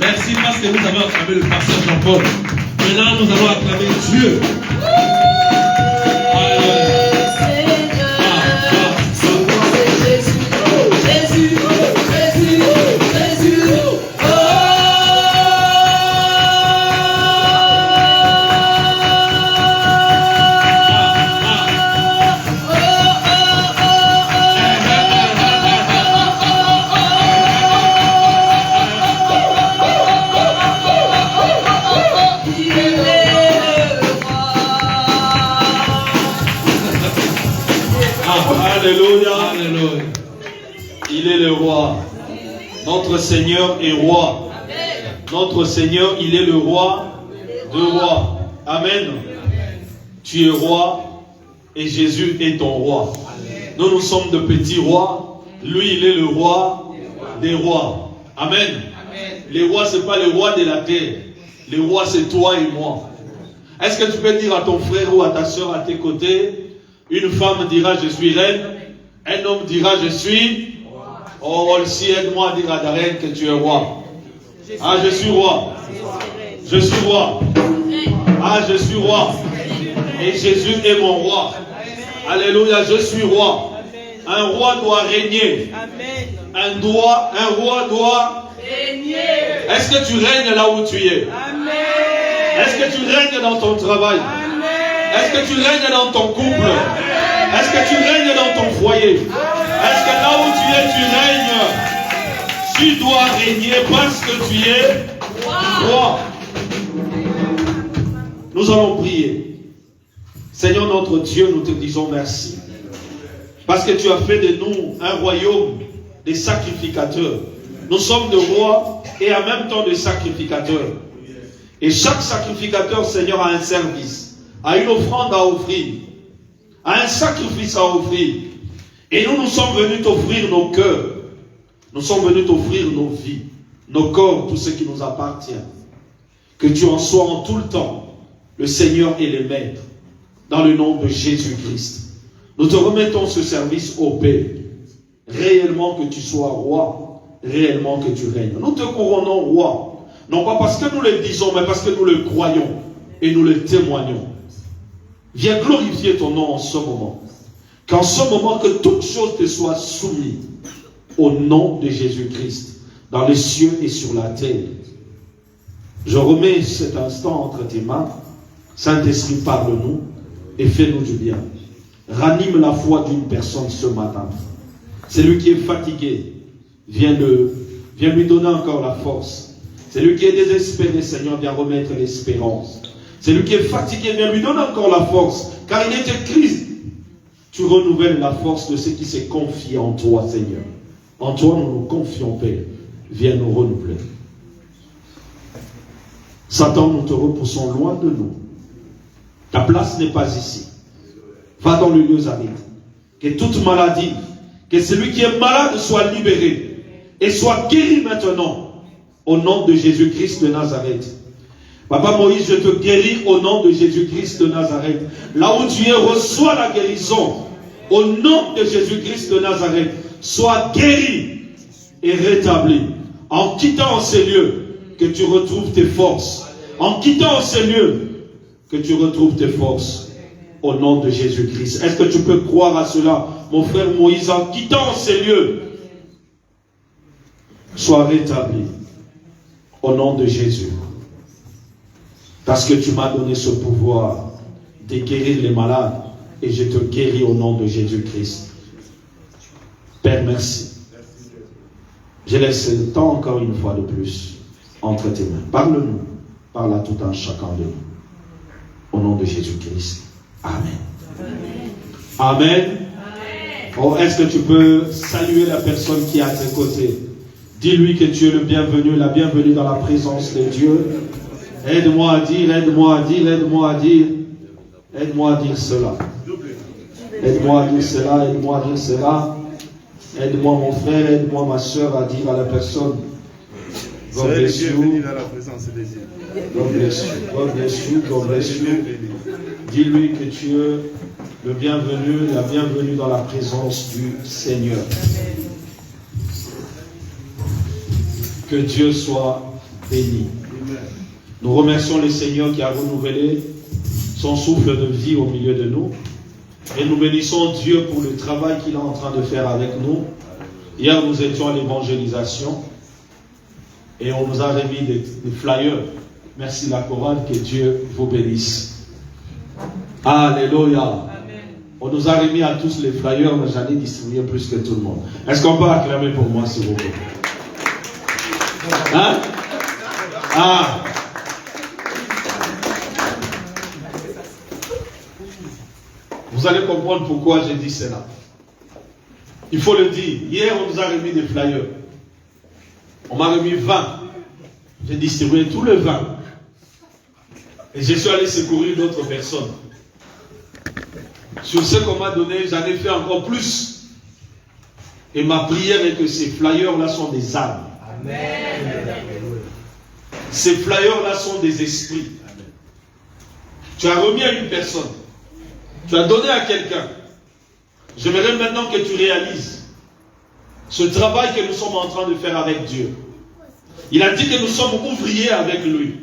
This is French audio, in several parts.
Merci parce que nous avons acclamé le pasteur Jean-Paul. Maintenant, nous allons acclamer Dieu. Alléluia. Alléluia. Il est le roi. Notre Seigneur est roi. Notre Seigneur, il est le roi de rois. Amen. Tu es roi et Jésus est ton roi. Nous, nous sommes de petits rois. Lui, il est le roi des rois. Amen. Les rois, ce n'est pas les rois de la terre. Les rois, c'est toi et moi. Est-ce que tu peux dire à ton frère ou à ta soeur à tes côtés, une femme dira je suis reine, un homme dira je suis. Oh, aussi aide-moi à dire à ta reine que tu es roi. Ah, je suis roi. Je suis roi. Ah, je suis roi. Et Jésus est mon roi. Alléluia, je suis roi. Un roi doit régner. Un roi doit régner. Est-ce que tu règnes là où tu es? Est-ce que tu règnes dans ton travail? Est-ce que tu règnes dans ton couple? Est-ce que tu règnes dans ton foyer? Est-ce que là où tu es, tu règnes? Tu dois régner parce que tu es roi. Nous allons prier. Seigneur notre Dieu, nous te disons merci. Parce que tu as fait de nous un royaume des sacrificateurs. Nous sommes de rois et en même temps de sacrificateurs. Et chaque sacrificateur, Seigneur, a un service, a une offrande à offrir, a un sacrifice à offrir. Et nous sommes venus t'offrir nos cœurs. Nous sommes venus t'offrir nos vies, nos corps, tout ce qui nous appartient. Que tu en sois en tout le temps le Seigneur et le Maître. Dans le nom de Jésus-Christ. Nous te remettons ce service au Père. Réellement que tu sois roi. Réellement que tu règnes. Nous te couronnons roi. Non pas parce que nous le disons, mais parce que nous le croyons. Et nous le témoignons. Viens glorifier ton nom en ce moment. Qu'en ce moment, que toute chose te soit soumise. Au nom de Jésus-Christ. Dans les cieux et sur la terre. Je remets cet instant entre tes mains. Saint-Esprit, parle-nous. Et fais-nous du bien. Ranime la foi d'une personne ce matin. Celui qui est fatigué, viens lui donner encore la force. Celui qui est désespéré, Seigneur, viens remettre l'espérance. Celui qui est fatigué, viens lui donner encore la force. Car il est écrit, tu renouvelles la force de ceux qui se confient en toi, Seigneur. En toi, nous nous confions, Père. Viens nous renouveler. Satan, nous te repoussons loin de nous. Ta place n'est pas ici. Va dans le lieu aride. Que toute maladie, que celui qui est malade soit libéré et soit guéri maintenant au nom de Jésus-Christ de Nazareth. Papa Moïse, je te guéris au nom de Jésus-Christ de Nazareth. Là où tu es, reçois la guérison au nom de Jésus-Christ de Nazareth. Sois guéri et rétabli. En quittant ces lieux, que tu retrouves tes forces. En quittant ces lieux, que tu retrouves tes forces. Au nom de Jésus-Christ. Est-ce que tu peux croire à cela, mon frère Moïse, en quittant ces lieux? Sois rétabli. Au nom de Jésus. Parce que tu m'as donné ce pouvoir de guérir les malades. Et je te guéris au nom de Jésus-Christ. Père, merci. Je laisse le temps encore une fois de plus entre tes mains. Parle-nous. Parle à tout un chacun de nous. Au nom de Jésus-Christ. Amen. Amen. Amen. Oh, est-ce que tu peux saluer la personne qui est à tes côtés? Dis-lui que tu es le bienvenu, la bienvenue dans la présence de Dieu. Aide-moi à dire, aide-moi à dire, aide-moi à dire. Aide-moi à dire cela. Aide-moi à dire cela, aide-moi à dire cela. Aide-moi mon frère, aide-moi ma soeur à dire à la personne. God bless you. God bless you. God bless you. God bless you. Dis-lui que tu es le bienvenu, la bienvenue dans la présence du Seigneur. Que Dieu soit béni. Nous remercions le Seigneur qui a renouvelé son souffle de vie au milieu de nous. Et nous bénissons Dieu pour le travail qu'il est en train de faire avec nous. Hier, nous étions à l'évangélisation et on nous a remis des flyers. Merci la chorale, que Dieu vous bénisse. Alléluia. On nous a remis à tous les flyers, mais j'en ai distribué plus que tout le monde. Est-ce qu'on peut acclamer pour moi, s'il vous plaît? Hein? Ah! Vous allez comprendre pourquoi j'ai dit cela. Il faut le dire. Hier, on nous a remis des flyers. On m'a remis 20. J'ai distribué tout le 20. Et je suis allé secourir d'autres personnes. Sur ce qu'on m'a donné, j'en ai fait encore plus. Et ma prière est que ces flyers-là sont des âmes. Amen. Ces flyers-là sont des esprits. Amen. Tu as remis à une personne. Tu as donné à quelqu'un. J'aimerais maintenant que tu réalises ce travail que nous sommes en train de faire avec Dieu. Il a dit que nous sommes ouvriers avec lui.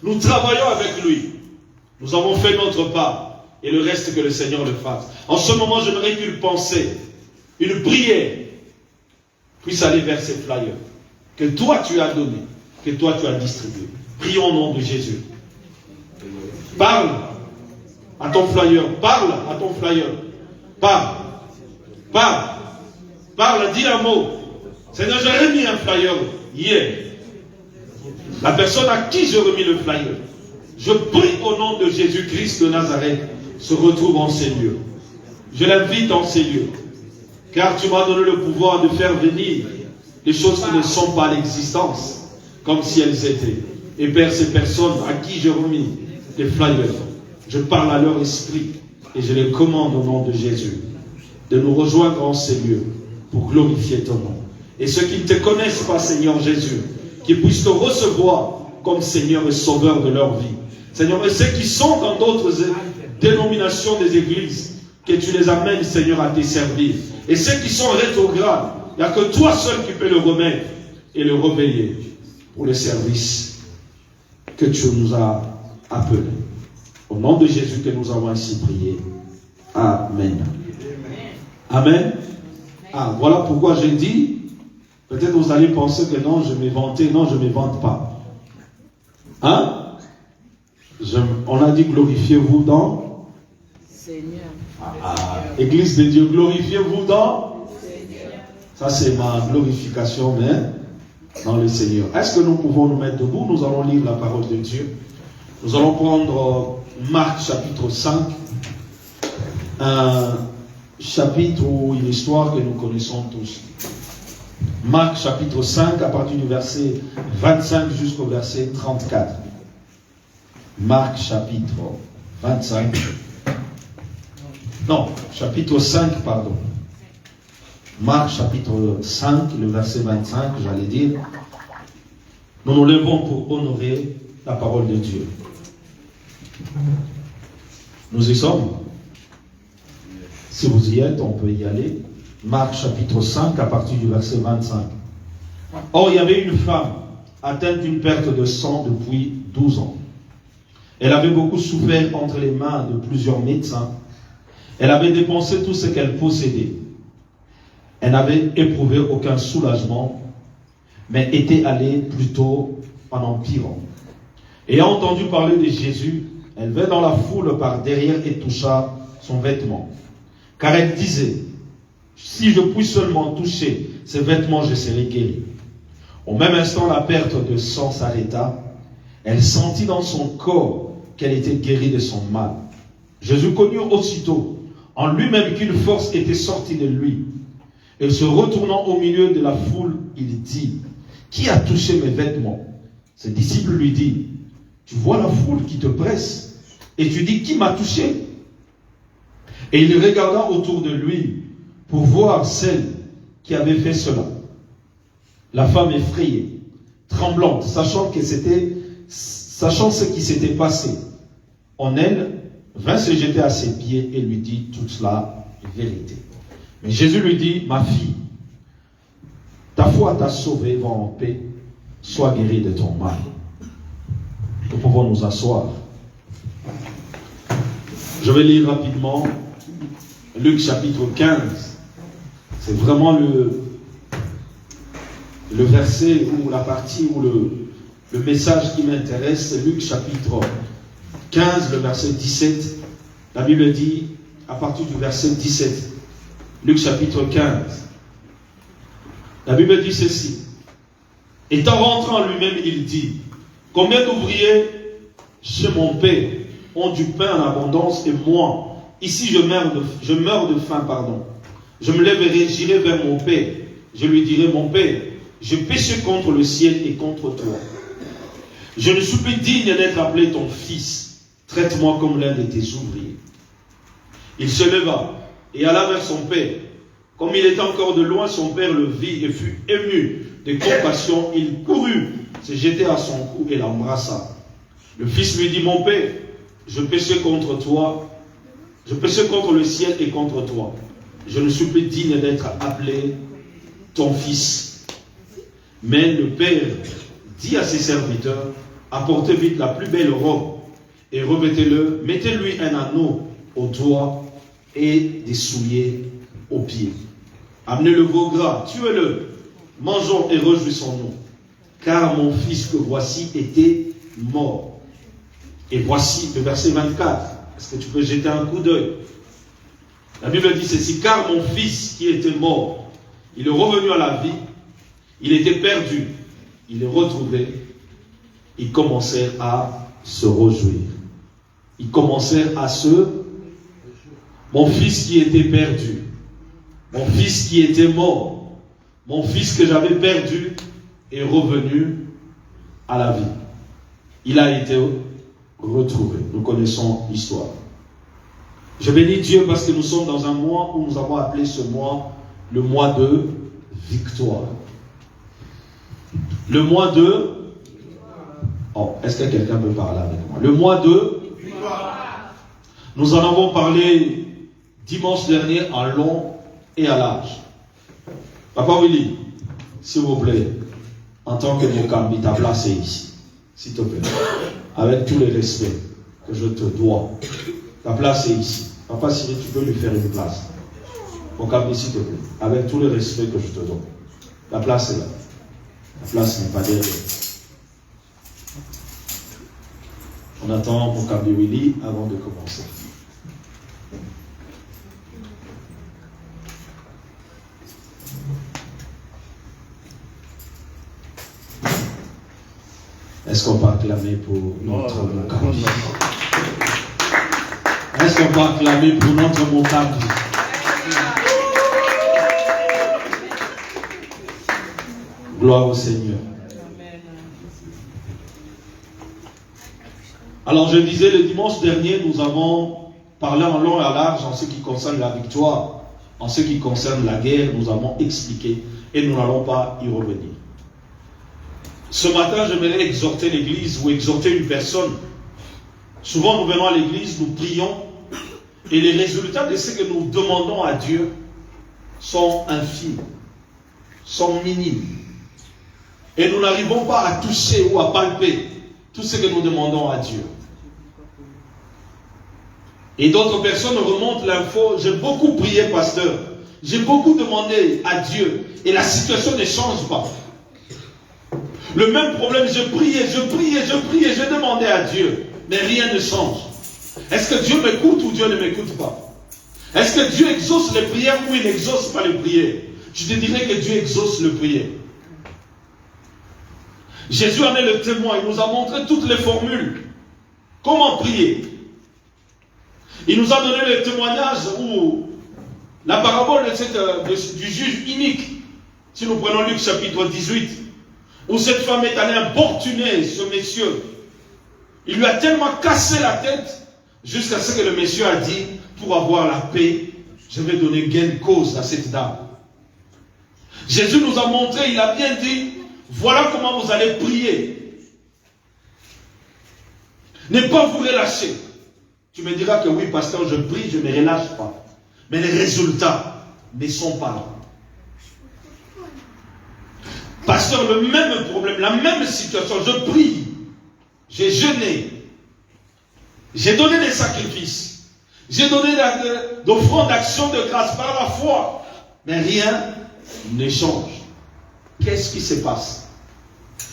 Nous travaillons avec lui. Nous avons fait notre part. Et le reste, que le Seigneur le fasse. En ce moment, j'aimerais qu'une pensée, une prière puisse aller vers ces flyers. Que toi tu as donné, que toi tu as distribué. Prions au nom de Jésus. Parle à ton flyer. Parle à ton flyer. Parle. Parle. Parle, dis un mot. Seigneur, j'ai remis un flyer hier. La personne à qui j'ai remis le flyer, je prie au nom de Jésus-Christ de Nazareth, se retrouve en ces lieux. Je l'invite en ces lieux. Car tu m'as donné le pouvoir de faire venir des choses qui ne sont pas à l'existence, comme si elles étaient. Et Père, ces personnes à qui j'ai remis des flyers, je parle à leur esprit et je les commande au nom de Jésus de nous rejoindre en ces lieux pour glorifier ton nom. Et ceux qui ne te connaissent pas, Seigneur Jésus, qui puissent te recevoir comme Seigneur et Sauveur de leur vie. Seigneur, et ceux qui sont dans d'autres dénominations des églises, que tu les amènes, Seigneur, à te servir. Et ceux qui sont rétrogrades, il n'y a que toi seul qui peux le remettre et le réveiller pour le service que tu nous as appelé. Au nom de Jésus que nous avons ainsi prié. Amen. Amen. Ah, voilà pourquoi j'ai dit, peut-être vous allez penser que non, je m'ai vanté. Non, je ne me vante pas. Hein? On a dit glorifiez-vous dans Seigneur. Église de Dieu, glorifiez-vous dans Seigneur. Ça c'est ma glorification, mais dans le Seigneur. Est-ce que nous pouvons nous mettre debout? Nous allons lire la parole de Dieu. Nous allons prendre Marc chapitre 5, un chapitre ou une histoire que nous connaissons tous. Marc chapitre 5 à partir du verset 25 jusqu'au verset 34. Marc chapitre 25. Non, chapitre 5, pardon. Marc chapitre 5, le verset 25, j'allais dire. Nous nous levons pour honorer la parole de Dieu. Nous y sommes. Si vous y êtes, on peut y aller. Marc chapitre 5, à partir du verset 25. Or, il y avait une femme atteinte d'une perte de sang depuis 12 ans. Elle avait beaucoup souffert entre les mains de plusieurs médecins. Elle avait dépensé tout ce qu'elle possédait. Elle n'avait éprouvé aucun soulagement, mais était allée plutôt en empirant. Ayant entendu parler de Jésus, elle vint dans la foule par derrière et toucha son vêtement. Car elle disait, si je puis seulement toucher ses vêtements, je serai guérie. Au même instant, la perte de sang s'arrêta. Elle sentit dans son corps qu'elle était guérie de son mal. Jésus connut aussitôt en lui-même qu'une force était sortie de lui. Et se retournant au milieu de la foule, il dit, qui a touché mes vêtements? Ses disciples lui disent, tu vois la foule qui te presse et tu dis, qui m'a touché? Et il regarda autour de lui pour voir celle qui avait fait cela. La femme effrayée, tremblante, sachant ce qui s'était passé en elle, vint se jeter à ses pieds et lui dit toute la vérité. Mais Jésus lui dit, ma fille, ta foi t'a sauvée, va en paix sois guéri de ton mal. Nous pouvons nous asseoir. Je vais lire rapidement Luc chapitre 15. C'est vraiment le verset ou la partie ou le message qui m'intéresse. C'est Luc chapitre 15, le verset 17. La Bible dit, à partir du verset 17, Luc chapitre 15, la Bible dit ceci. Étant rentré en lui-même, il dit, combien d'ouvriers chez mon père ont du pain en abondance et moi, ici je meurs de faim, pardon. Je me lèverai, j'irai vers mon père. Je lui dirai, mon père, je péche contre le ciel et contre toi. Je ne suis plus digne d'être appelé ton fils. Traite-moi comme l'un de tes ouvriers. Il se leva et alla vers son père. Comme il était encore de loin, son père le vit et fut ému de compassion. Il courut, se jeta à son cou et l'embrassa. Le fils lui dit, mon père, je péchais contre toi, je péchais contre le ciel et contre toi. Je ne suis plus digne d'être appelé ton fils. Mais le père dit à ses serviteurs, apportez vite la plus belle robe et revêtez-le, mettez-lui un anneau au doigt et des souliers aux pieds. Amenez le veau gras, tuez-le, mangeons et réjouissons-nous, car mon fils que voici était mort. Et voici le verset 24. Est-ce que tu peux jeter un coup d'œil? La Bible dit ceci, car mon fils qui était mort, il est revenu à la vie, il était perdu, il est retrouvé. Ils commencèrent à se réjouir. Ils commencèrent à se... Mon fils qui était perdu, mon fils qui était mort, mon fils que j'avais perdu est revenu à la vie. Il a été retrouvé. Nous connaissons l'histoire. Je bénis Dieu parce que nous sommes dans un mois où nous avons appelé ce mois le mois de victoire. Le mois de... Oh, est-ce que quelqu'un peut parler avec moi? Le mois de victoire. Nous en avons parlé dimanche dernier en long et à large. Papa Willy, s'il vous plaît, en tant que Mokambi, ta place est ici. S'il te plaît. Avec tous les respects que je te dois. Ta place est ici. Papa Cyril, tu peux lui faire une place. Mokambi, s'il te plaît. Avec tous les respects que je te donne. La place est là. La place n'est pas derrière. On attend Mokambi Willy avant de commencer. Est-ce qu'on peut acclamer pour notre Mokambi? Est-ce qu'on peut acclamer pour notre Mokambi? Gloire au Seigneur. Alors je disais, le dimanche dernier, nous avons parlé en long et en large en ce qui concerne la victoire, en ce qui concerne la guerre, nous avons expliqué et nous n'allons pas y revenir. Ce matin, j'aimerais exhorter l'église ou exhorter une personne. Souvent, nous venons à l'église, nous prions et les résultats de ce que nous demandons à Dieu sont infimes, sont minimes. Et nous n'arrivons pas à toucher ou à palper tout ce que nous demandons à Dieu. Et d'autres personnes remontent l'info, j'ai beaucoup prié, pasteur. J'ai beaucoup demandé à Dieu et la situation ne change pas. Le même problème, je priais, je demandais à Dieu, mais rien ne change. Est-ce que Dieu m'écoute ou Dieu ne m'écoute pas? Est-ce que Dieu exauce les prières ou il n'exauce pas les prières? Je te dirais que Dieu exauce les prières. Jésus en est le témoin, il nous a montré toutes les formules. Comment prier? Il nous a donné le témoignage ou la parabole du juge inique. Si nous prenons Luc chapitre 18, où cette femme est allée importuner ce monsieur. Il lui a tellement cassé la tête jusqu'à ce que le monsieur a dit, pour avoir la paix, je vais donner gain de cause à cette dame. Jésus nous a montré, il a bien dit, voilà comment vous allez prier. Ne pas vous relâcher. Tu me diras que oui, pasteur, je prie, je ne me relâche pas. Mais les résultats ne sont pas là. Pasteur, le même problème, la même situation. Je prie, j'ai jeûné, j'ai donné des sacrifices, j'ai donné d'offrandes d'action de grâce par la foi, mais rien ne change. Qu'est-ce qui se passe?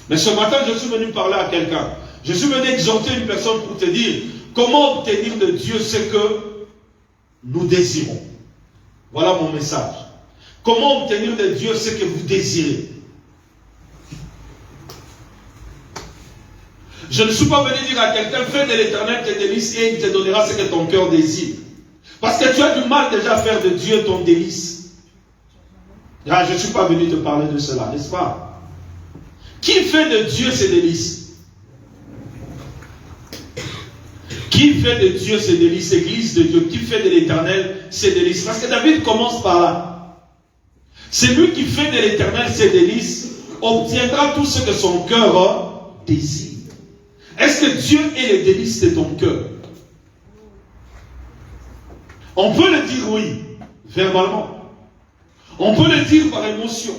Mais ce matin, je suis venu parler à quelqu'un. Je suis venu exhorter une personne pour te dire comment obtenir de Dieu ce que nous désirons. Voilà mon message. Comment obtenir de Dieu ce que vous désirez? Je ne suis pas venu dire à quelqu'un, fais de l'Éternel tes délices et il te donnera ce que ton cœur désire. Parce que tu as du mal déjà à faire de Dieu ton délice. Là, je ne suis pas venu te parler de cela, n'est-ce pas? Qui fait de Dieu ses délices? Qui fait de Dieu ses délices? Église de Dieu. Qui fait de l'Éternel ses délices? Parce que David commence par là. C'est lui qui fait de l'Éternel ses délices, obtiendra tout ce que son cœur désire. Est-ce que Dieu est les délices de ton cœur? On peut le dire oui, verbalement. On peut le dire par émotion.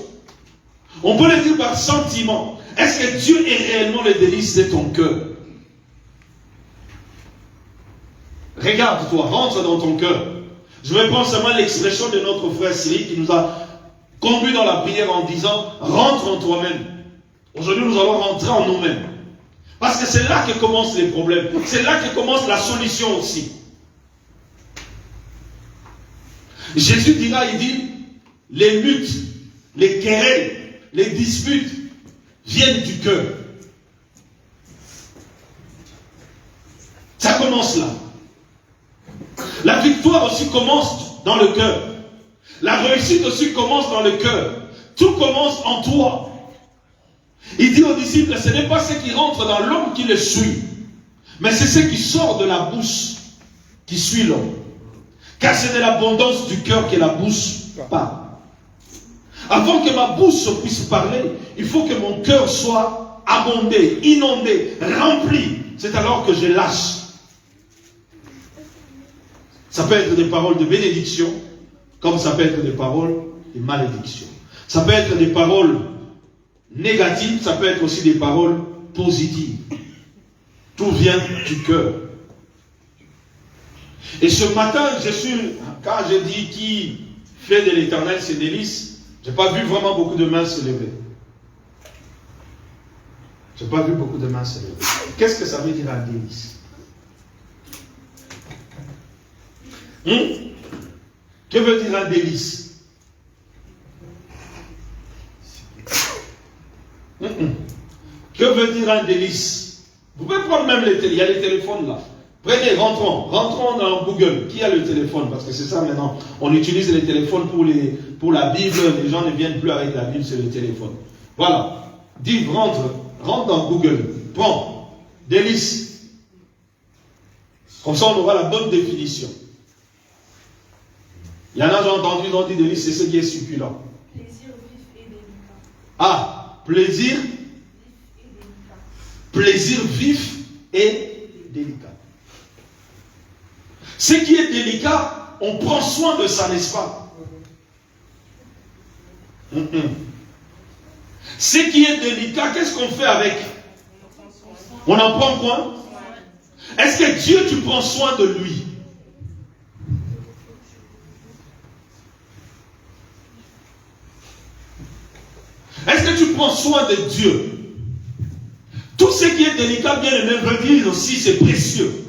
On peut le dire par sentiment. Est-ce que Dieu est réellement le délice de ton cœur? Regarde-toi, rentre dans ton cœur. Je vais prendre seulement l'expression de notre frère Cyril qui nous a conduit dans la prière en disant « Rentre en toi-même ». Aujourd'hui, nous allons rentrer en nous-mêmes. Parce que c'est là que commencent les problèmes. C'est là que commence la solution aussi. Jésus dira, il dit, les luttes, les querelles, les disputes viennent du cœur. Ça commence là. La victoire aussi commence dans le cœur. La réussite aussi commence dans le cœur. Tout commence en toi. Il dit aux disciples, ce n'est pas ce qui rentre dans l'homme qui le suit, mais c'est ce qui sort de la bouche qui suit l'homme. Car c'est de l'abondance du cœur que la bouche parle. Avant que ma bouche puisse parler, il faut que mon cœur soit abondé, inondé, rempli. C'est alors que je lâche. Ça peut être des paroles de bénédiction, comme ça peut être des paroles de malédiction. Ça peut être des paroles négatives, ça peut être aussi des paroles positives. Tout vient du cœur. Et ce matin, quand je dis qui fait de l'Éternel ses délices, je n'ai pas vu vraiment beaucoup de mains se lever. Je n'ai pas vu beaucoup de mains se lever. Qu'est-ce que ça veut dire un délice? Que veut dire un délice? Que veut dire un délice? Vous pouvez prendre même les téléphones, il y a les téléphones là. Prenez, rentrons dans Google. Qui a le téléphone? Parce que c'est ça maintenant. On utilise les téléphones pour la Bible. Les gens ne viennent plus avec la Bible, c'est le téléphone. Voilà. Dis, rentre dans Google. Prends. Délice. Comme ça, on aura la bonne définition. Il y en a, j'ai entendu, ils ont dit délice, c'est ce qui est succulent. Plaisir vif et délicat. Ah, plaisir. Plaisir vif et délicat. Ce qui est délicat, on prend soin de ça, n'est-ce pas? Ce qui est délicat, qu'est-ce qu'on fait avec? On en prend quoi? Est-ce que Dieu, tu prends soin de lui? Est-ce que tu prends soin de Dieu? Tout ce qui est délicat, bien aimé, veut dire aussi c'est précieux.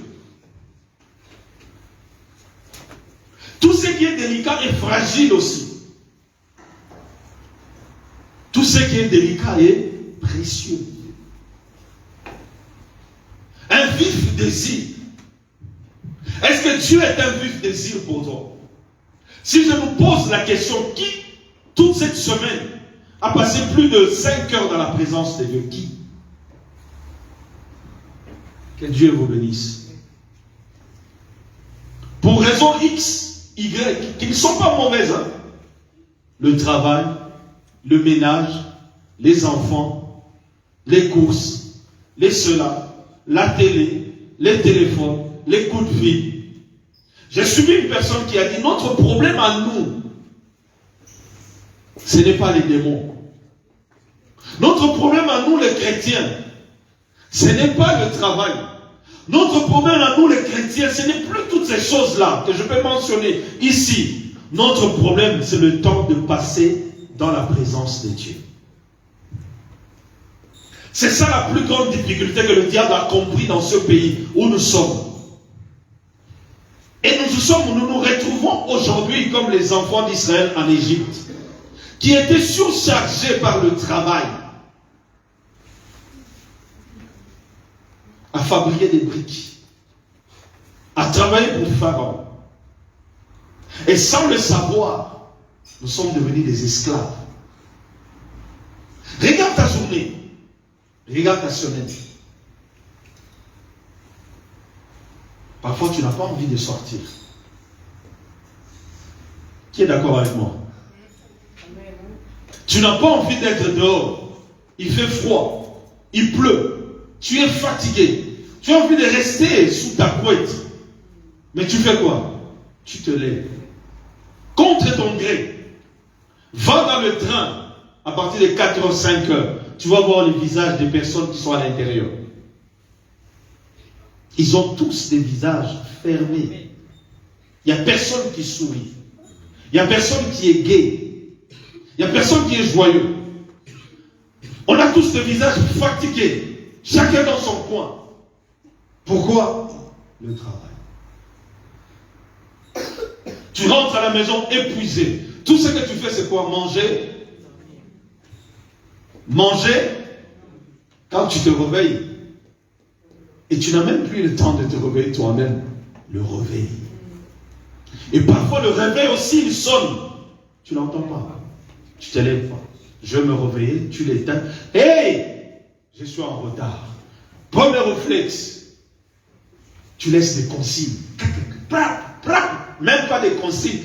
Tout ce qui est délicat est fragile aussi. Tout ce qui est délicat est précieux. Un vif désir. Est-ce que Dieu est un vif désir pour toi? Si je vous pose la question, qui, toute cette semaine, a passé plus de 5 heures dans la présence de Dieu? Qui? Que Dieu vous bénisse. Pour raison X, Y, qui ne sont pas mauvaises. Hein? Le travail, le ménage, les enfants, les courses, les cela, la télé, les téléphones, les coups de fil. J'ai suivi une personne qui a dit, notre problème à nous, ce n'est pas les démons. Notre problème à nous les chrétiens, ce n'est pas le travail. Notre problème à nous les chrétiens, ce n'est plus toutes ces choses-là que je peux mentionner ici. Notre problème, c'est le temps de passer dans la présence de Dieu. C'est ça la plus grande difficulté que le diable a compris dans ce pays où nous sommes. Et nous nous retrouvons aujourd'hui comme les enfants d'Israël en Égypte, qui étaient surchargés par le travail, à fabriquer des briques, à travailler pour Pharaon. Et sans le savoir, nous sommes devenus des esclaves. Regarde ta journée, regarde ta semaine. Parfois, tu n'as pas envie de sortir. Qui est d'accord avec moi? Tu n'as pas envie d'être dehors. Il fait froid. Il pleut. Tu es fatigué. Tu as envie de rester sous ta couette. Mais tu fais quoi? Tu te lèves. Contre ton gré. Va dans le train. À partir de 4h, 5h. Tu vas voir le visage des personnes qui sont à l'intérieur. Ils ont tous des visages fermés. Il n'y a personne qui sourit. Il n'y a personne qui est gai. Il n'y a personne qui est joyeux. On a tous des visages fatigués. Chacun dans son coin. Pourquoi? Le travail. Tu rentres à la maison épuisé. Tout ce que tu fais, c'est quoi? Manger. Manger. Quand tu te réveilles, et tu n'as même plus le temps de te réveiller toi-même. Le réveil. Et parfois le réveil aussi, il sonne. Tu ne l'entends pas. Tu te lèves pas. Je vais me réveiller, tu l'éteins. Hey! Je suis en retard. Premier réflexe. Tu laisses des consignes. Même pas des consignes.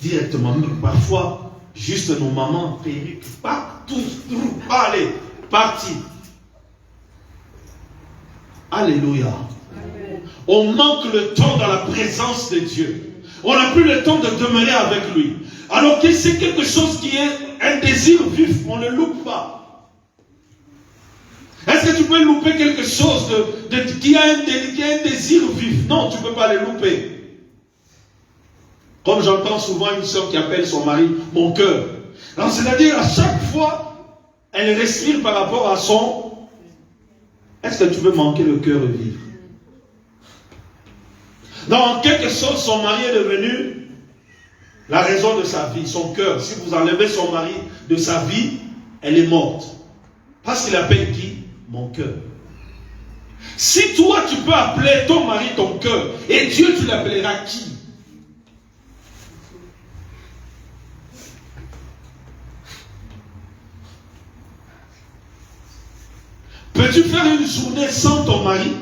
Directement. Parfois, juste nos mamans, perruques. Allez, parti. Alléluia. On manque le temps dans la présence de Dieu. On n'a plus le temps de demeurer avec lui. Alors que c'est quelque chose qui est un désir vif, on ne loupe pas. Est-ce que tu peux louper quelque chose qui a un désir vif? Non, tu ne peux pas le louper. Comme j'entends souvent une soeur qui appelle son mari mon cœur. Alors c'est-à-dire à chaque fois, elle respire par rapport à son... Est-ce que tu veux manquer le cœur et vivre? Dans quelque chose, son mari est devenu la raison de sa vie, son cœur. Si vous enlevez son mari de sa vie, elle est morte. Parce qu'il appelle qui? Mon cœur. Si toi, tu peux appeler ton mari ton cœur, et Dieu, tu l'appelleras qui? Peux-tu faire une journée sans ton mari?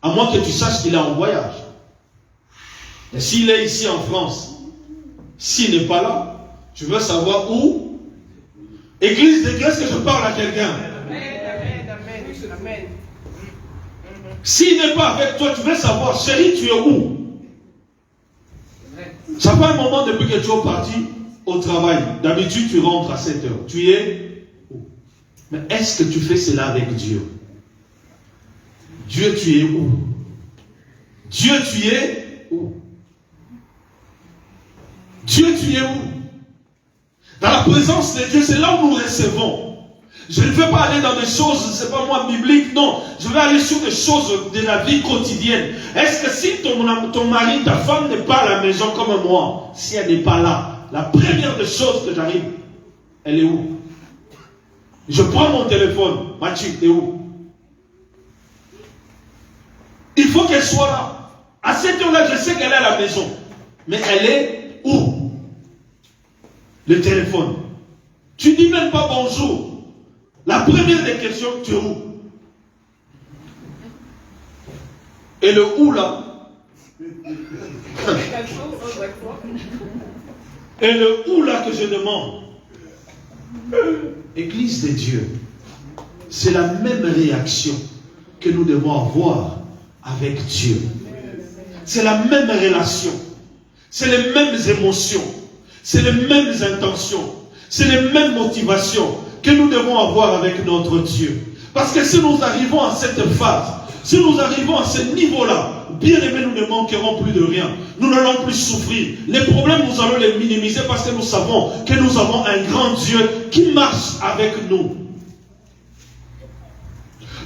À moins que tu saches qu'il est en voyage. Et s'il est ici en France, s'il n'est pas là, tu veux savoir où? Église de Dieu, est-ce que je parle à quelqu'un? Amen. S'il n'est pas avec toi, tu veux savoir, chérie, tu es où? Ça fait un moment depuis que tu es parti au travail. D'habitude, tu rentres à 7 heures. Tu es où? Mais est-ce que tu fais cela avec Dieu? Dieu, tu es où? Dieu, tu es où? Dieu, tu es où? Dans la présence de Dieu, c'est là où nous recevons. Je ne veux pas aller dans des choses, c'est pas moi, bibliques, non. Je vais aller sur des choses de la vie quotidienne. Est-ce que si ton mari, ta femme n'est pas à la maison comme moi, si elle n'est pas là, la première des choses que j'arrive, elle est où? Je prends mon téléphone. Mathieu, t'es où? Il faut qu'elle soit là. À cette heure-là, je sais qu'elle est à la maison. Mais elle est où? Le téléphone. Tu dis même pas bonjour. La première des questions, tu es où? Et le où là? Et le où là que je demande? Église de Dieu, c'est la même réaction que nous devons avoir avec Dieu. C'est la même relation. C'est les mêmes émotions. C'est les mêmes intentions. C'est les mêmes motivations que nous devons avoir avec notre Dieu. Parce que si nous arrivons à cette phase, si nous arrivons à ce niveau-là, bien aimés, nous ne manquerons plus de rien. Nous n'allons plus souffrir. Les problèmes, nous allons les minimiser parce que nous savons que nous avons un grand Dieu qui marche avec nous.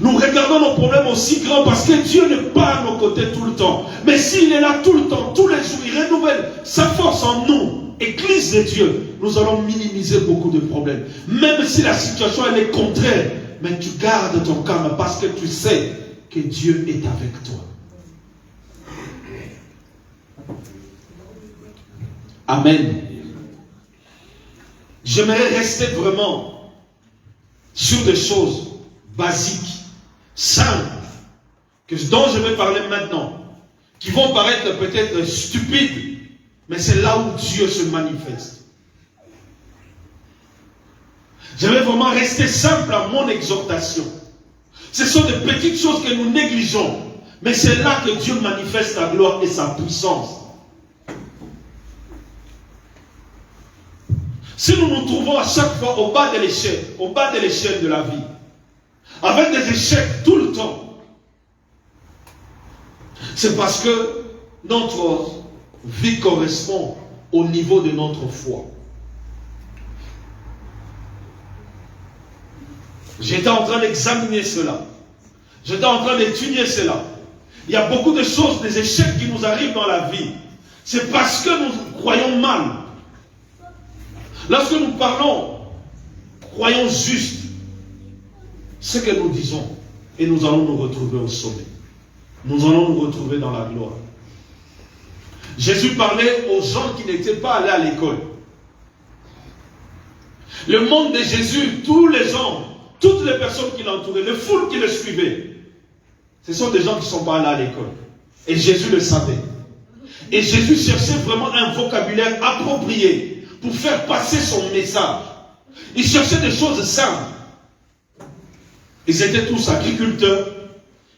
Nous regardons nos problèmes aussi grands parce que Dieu n'est pas à nos côtés tout le temps. Mais s'il est là tout le temps, tous les jours, il renouvelle sa force en nous. Église de Dieu, nous allons minimiser beaucoup de problèmes. Même si la situation elle est contraire, mais tu gardes ton calme parce que tu sais que Dieu est avec toi. Amen. J'aimerais rester vraiment sur des choses basiques, simples, dont je vais parler maintenant, qui vont paraître peut-être stupides, mais c'est là où Dieu se manifeste. Je vais vraiment rester simple à mon exhortation. Ce sont des petites choses que nous négligeons, mais c'est là que Dieu manifeste sa gloire et sa puissance. Si nous nous trouvons à chaque fois au bas de l'échelle de la vie, avec des échecs tout le temps, c'est parce que notre vie correspond au niveau de notre foi. J'étais en train d'examiner cela. J'étais en train d'étudier cela. Il y a beaucoup de choses, des échecs qui nous arrivent dans la vie. C'est parce que nous croyons mal. Lorsque nous parlons, croyons juste ce que nous disons et nous allons nous retrouver au sommet. Nous allons nous retrouver dans la gloire. Jésus parlait aux gens qui n'étaient pas allés à l'école. Le monde de Jésus, tous les gens, toutes les personnes qui l'entouraient, les foules qui le suivaient, ce sont des gens qui ne sont pas allés à l'école. Et Jésus le savait. Et Jésus cherchait vraiment un vocabulaire approprié pour faire passer son message. Il cherchait des choses simples. Ils étaient tous agriculteurs,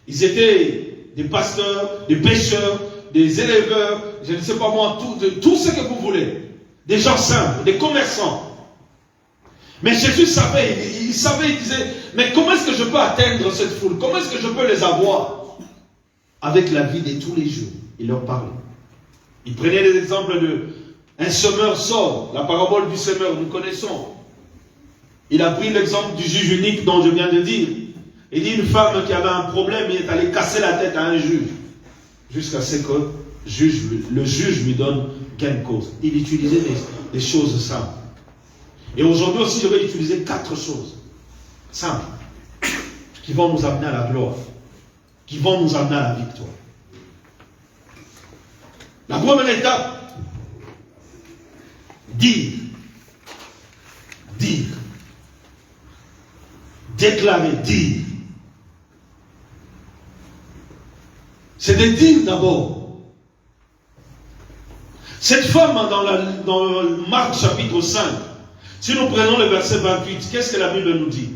ils étaient des pasteurs, des pêcheurs, des éleveurs, je ne sais pas moi, tout ce que vous voulez. Des gens simples, des commerçants. Mais Jésus savait, il disait, mais comment est-ce que je peux atteindre cette foule? Comment est-ce que je peux les avoir? Avec la vie de tous les jours, il leur parlait. Il prenait des exemples de un semeur sort, la parabole du semeur, nous connaissons. Il a pris l'exemple du juge unique dont je viens de dire. Il dit une femme qui avait un problème, il est allé casser la tête à un juge. Jusqu'à ce que le juge lui donne gain de cause. Il utilisait des choses simples. Et aujourd'hui aussi, je vais utiliser 4 choses simples qui vont nous amener à la gloire, qui vont nous amener à la victoire. La première étape, dire, déclarer, dire. C'est de dire d'abord. Cette femme dans Marc chapitre 5, si nous prenons le verset 28, qu'est-ce que la Bible nous dit?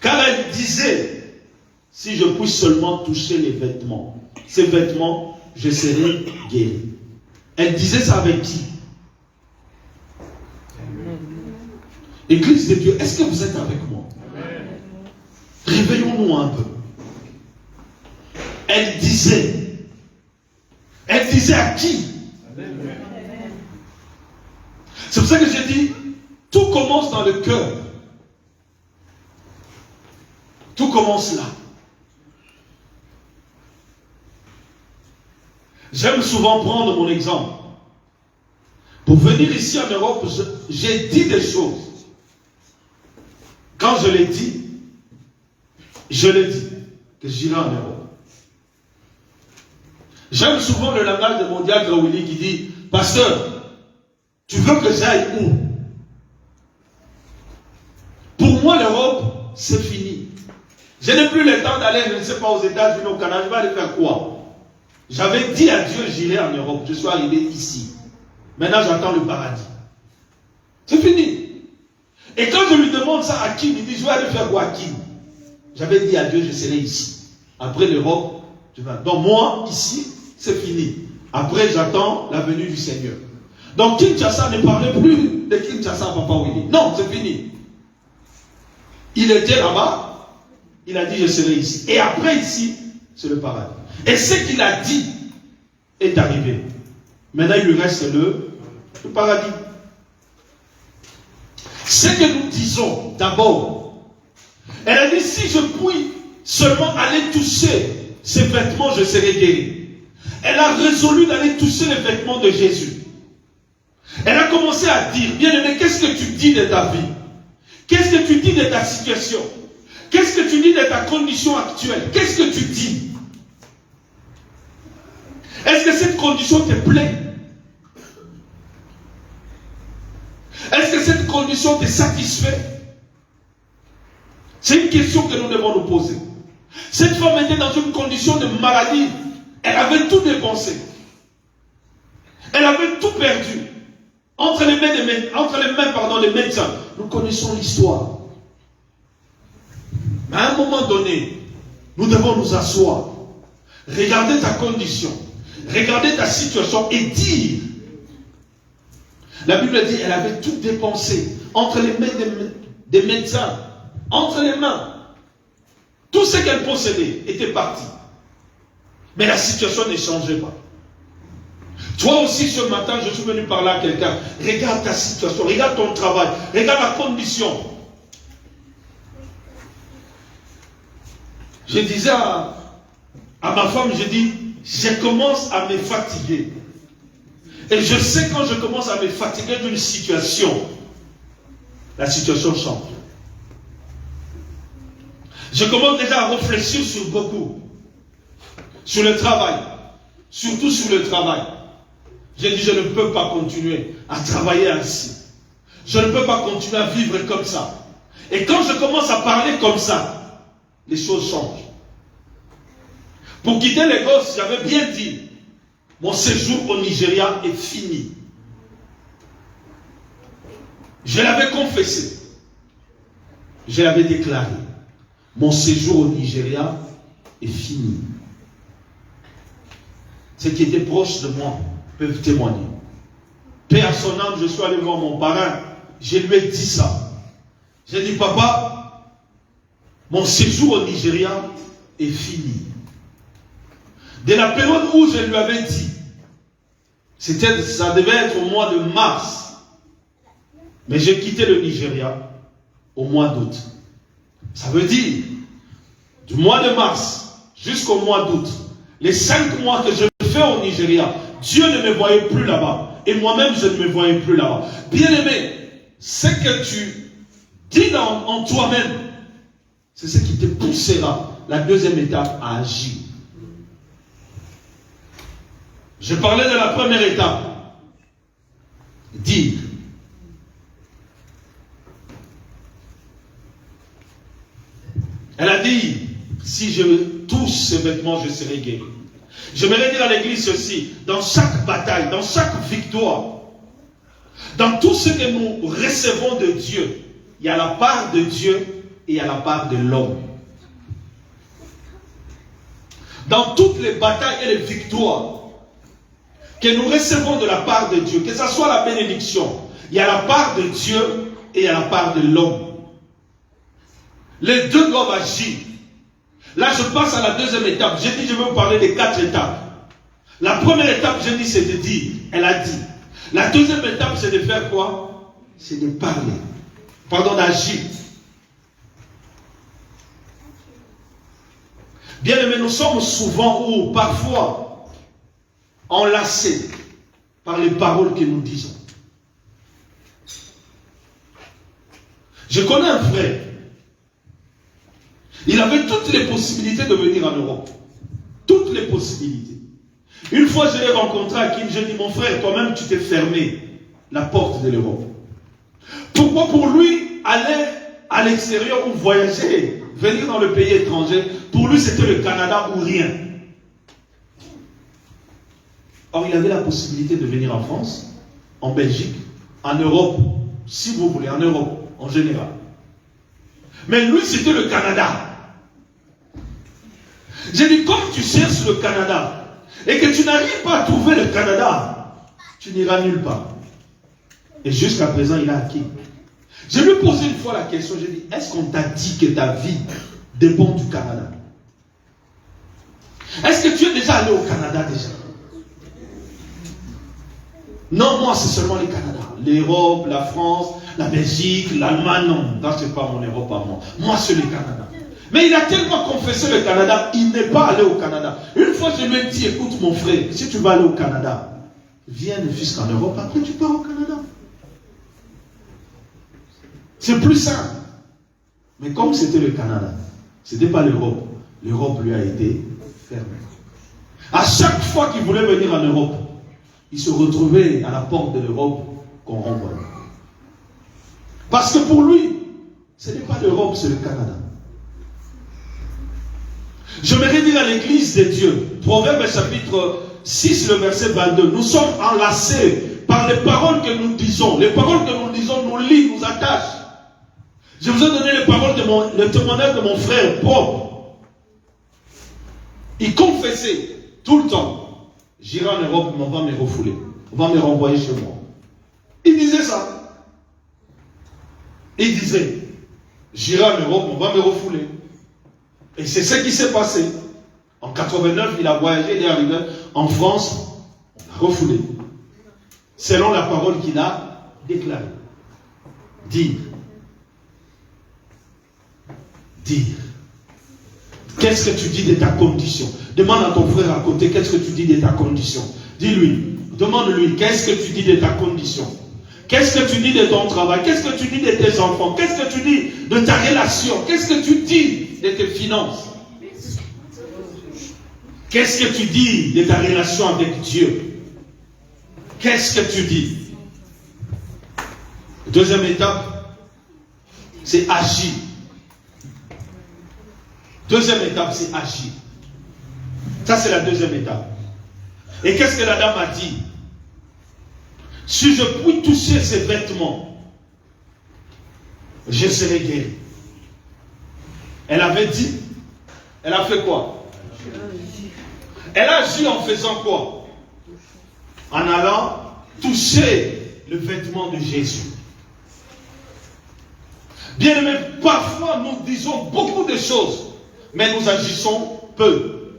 Car elle disait, si je puis seulement toucher les vêtements, ces vêtements, je serai guéri. Elle disait ça avec qui? Église de Dieu, est-ce que vous êtes avec moi? Réveillons-nous un peu. Elle disait à qui? C'est pour ça que j'ai dit, tout commence dans le cœur. Tout commence là. J'aime souvent prendre mon exemple. Pour venir ici en Europe, j'ai dit des choses. Quand je l'ai dit, je l'ai dit, que j'irai en Europe. J'aime souvent le langage de mon diacre Willy qui dit, pasteur, tu veux que j'aille où? Pour moi, l'Europe, c'est fini. Je n'ai plus le temps d'aller, je ne sais pas, aux États-Unis, au Canada, je vais aller faire quoi? J'avais dit à Dieu, j'irai en Europe, je suis arrivé ici. Maintenant, j'attends le paradis. C'est fini. Et quand je lui demande ça à Kim, il dit, je vais aller faire quoi à Kim? J'avais dit à Dieu, je serai ici. Après l'Europe, je vais. Donc moi, ici, c'est fini. Après, j'attends la venue du Seigneur. Donc Kinshasa ne parlait plus de Kinshasa, Papa Willy. Non, c'est fini. Il était là-bas, il a dit je serai ici. Et après ici, c'est le paradis. Et ce qu'il a dit est arrivé. Maintenant, il lui reste le paradis. Ce que nous disons d'abord, elle a dit si je puis seulement aller toucher ses vêtements, je serai guéri. Elle a résolu d'aller toucher les vêtements de Jésus. Elle a commencé à dire, bien-aimé, qu'est-ce que tu dis de ta vie? Qu'est-ce que tu dis de ta situation? Qu'est-ce que tu dis de ta condition actuelle? Qu'est-ce que tu dis? Est-ce que cette condition te plaît? Est-ce que cette condition te satisfait? C'est une question que nous devons nous poser. Cette femme était dans une condition de maladie. Elle avait tout dépensé. Elle avait tout perdu. Entre les mains des médecins. Nous connaissons l'histoire. Mais à un moment donné, nous devons nous asseoir. Regarder ta condition. Regarder ta situation et dire. La Bible dit qu'elle avait tout dépensé. Entre les mains des médecins. Entre les mains. Tout ce qu'elle possédait était parti. Mais la situation ne changeait pas. Toi aussi ce matin, je suis venu parler à quelqu'un. Regarde ta situation, regarde ton travail, regarde la condition. Je disais à ma femme, je dis, je commence à me fatiguer. Et je sais quand je commence à me fatiguer d'une situation, la situation change. Je commence déjà à réfléchir sur beaucoup. Sur le travail. Surtout sur le travail. J'ai dit, je ne peux pas continuer à travailler ainsi. Je ne peux pas continuer à vivre comme ça. Et quand je commence à parler comme ça, les choses changent. Pour quitter les gosses, j'avais bien dit, mon séjour au Nigeria est fini. Je l'avais confessé. Je l'avais déclaré. Mon séjour au Nigeria est fini. Ceux qui étaient proches de moi peuvent témoigner. Paix à son âme, je suis allé voir mon parrain. Je lui ai dit ça. J'ai dit, papa, mon séjour au Nigeria est fini. Dès la période où je lui avais dit, ça devait être au mois de mars. Mais j'ai quitté le Nigeria au mois d'août. Ça veut dire, du mois de mars jusqu'au mois d'août, les 5 mois que je fais au Nigeria, Dieu ne me voyait plus là-bas. Et moi-même, je ne me voyais plus là-bas. Bien-aimé, ce que tu dis en toi-même, c'est ce qui te poussera, la deuxième étape, à agir. Je parlais de la première étape. Dire. Elle a dit, si je touche ces vêtements, je serai guéri. J'aimerais dire à l'église ceci, dans chaque bataille, dans chaque victoire, dans tout ce que nous recevons de Dieu, il y a la part de Dieu et il y a la part de l'homme. Dans toutes les batailles et les victoires que nous recevons de la part de Dieu, que ce soit la bénédiction, il y a la part de Dieu et il y a la part de l'homme. Les deux doivent agir. Là, je passe à la deuxième étape. J'ai dit, je vais vous parler des 4 étapes. La première étape, j'ai dit, c'est de dire. Elle a dit. La deuxième étape, c'est de faire quoi? C'est de parler. Pardon, d'agir. Bien aimé, nous sommes souvent ou parfois enlacés par les paroles que nous disons. Je connais un frère. Il avait toutes les possibilités de venir en Europe. Toutes les possibilités. Une fois, je l'ai rencontré à Kim, j'ai dit, mon frère, toi-même, tu t'es fermé la porte de l'Europe. Pourquoi pour lui, aller à l'extérieur ou voyager, venir dans le pays étranger, pour lui, c'était le Canada ou rien. Or, il avait la possibilité de venir en France, en Belgique, en Europe, si vous voulez, en Europe, en général. Mais lui, c'était le Canada. J'ai dit, comme tu cherches le Canada et que tu n'arrives pas à trouver le Canada, tu n'iras nulle part. Et jusqu'à présent, il a acquis. Je lui ai posé une fois la question, j'ai dit, est-ce qu'on t'a dit que ta vie dépend du Canada? Est-ce que tu es déjà allé au Canada déjà? Non, moi c'est seulement le Canada. L'Europe, la France, la Belgique, l'Allemagne, non. Ça c'est pas mon Europe à moi. Moi c'est le Canada. Mais il a tellement confessé le Canada, il n'est pas allé au Canada. Une fois je lui ai dit, écoute mon frère, si tu vas aller au Canada, viens jusqu'en Europe, après tu pars au Canada. C'est plus simple. Mais comme c'était le Canada, ce n'était pas l'Europe. L'Europe lui a été fermée. À chaque fois qu'il voulait venir en Europe, il se retrouvait à la porte de l'Europe qu'on renvoyait. Parce que pour lui, ce n'est pas l'Europe, c'est le Canada. J'aimerais dire à l'église de Dieu, Proverbe chapitre 6, le verset 22, nous sommes enlacés par les paroles que nous disons. Les paroles que nous disons nous lient, nous attachent. Je vous ai donné les paroles le témoignage de mon frère Paul. Il confessait tout le temps, j'irai en Europe, mais on va me refouler. On va me renvoyer chez moi. Il disait ça. Il disait, j'irai en Europe, on va me refouler. Et c'est ce qui s'est passé. En 89, il a voyagé, il est arrivé en France, on l'a refoulé. Selon la parole qu'il a déclarée. Dire. Qu'est-ce que tu dis de ta condition? Demande à ton frère à côté, qu'est-ce que tu dis de ta condition? Dis-lui, demande-lui, qu'est-ce que tu dis de ta condition? Qu'est-ce que tu dis de ton travail? Qu'est-ce que tu dis de tes enfants? Qu'est-ce que tu dis de ta relation? Qu'est-ce que tu dis de tes finances? Qu'est-ce que tu dis de ta relation avec Dieu? Qu'est-ce que tu dis? Deuxième étape, c'est agir. Deuxième étape, c'est agir. Ça, c'est la deuxième étape. Et qu'est-ce que la dame a dit? Si je puis toucher ses vêtements, je serai guéri. Elle avait dit, elle a fait quoi? Elle a agi en faisant quoi? En allant toucher le vêtement de Jésus. Bien aimé, parfois nous disons beaucoup de choses, mais nous agissons peu.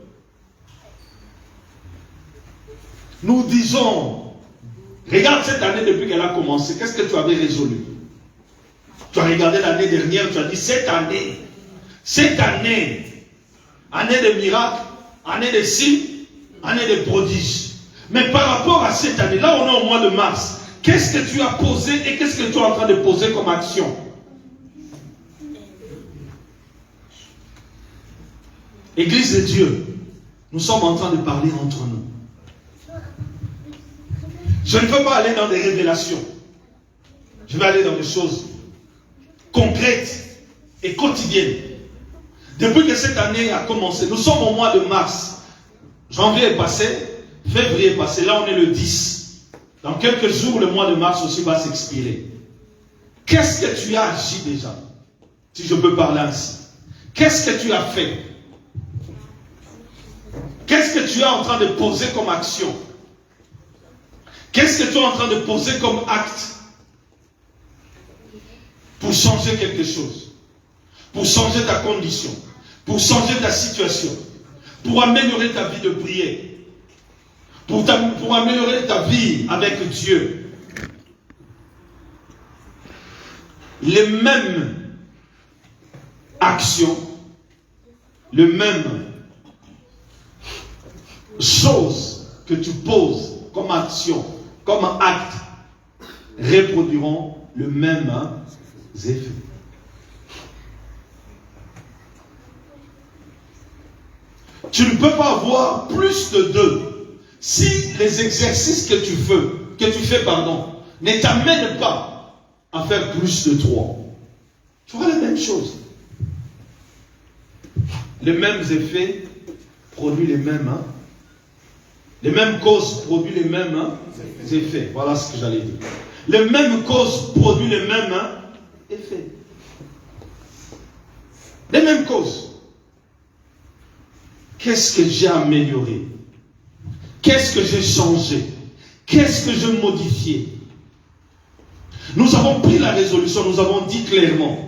Nous disons, regarde cette année depuis qu'elle a commencé, qu'est-ce que tu avais résolu? Tu as regardé l'année dernière, tu as dit cette année, année de miracles, année de signes, année de prodiges. Mais par rapport à cette année, là on est au mois de mars, qu'est-ce que tu as posé et qu'est-ce que tu es en train de poser comme action? Église de Dieu, nous sommes en train de parler entre nous. Je ne veux pas aller dans des révélations. Je vais aller dans des choses concrètes et quotidiennes. Depuis que cette année a commencé, nous sommes au mois de mars. Janvier est passé, février est passé, là on est le 10. Dans quelques jours, le mois de mars aussi va s'expirer. Qu'est-ce que tu as agi déjà? Si je peux parler ainsi. Qu'est-ce que tu as fait? Qu'est-ce que tu es en train de poser comme action? Qu'est-ce que tu es en train de poser comme acte pour changer quelque chose, pour changer ta condition, pour changer ta situation, pour améliorer ta vie de prière, pour améliorer ta vie avec Dieu? Les mêmes actions, les mêmes choses que tu poses comme action, comme acte, reproduiront le même effet. Tu ne peux pas avoir plus de 2 si les exercices que tu fais, ne t'amènent pas à faire plus de 3. Tu vois la même chose. Les mêmes effets produisent les mêmes. Les mêmes causes produisent les mêmes effets. Voilà ce que j'allais dire. Les mêmes causes produisent les mêmes effets. Les mêmes causes. Qu'est-ce que j'ai amélioré? Qu'est-ce que j'ai changé? Qu'est-ce que j'ai modifié? Nous avons pris la résolution, nous avons dit clairement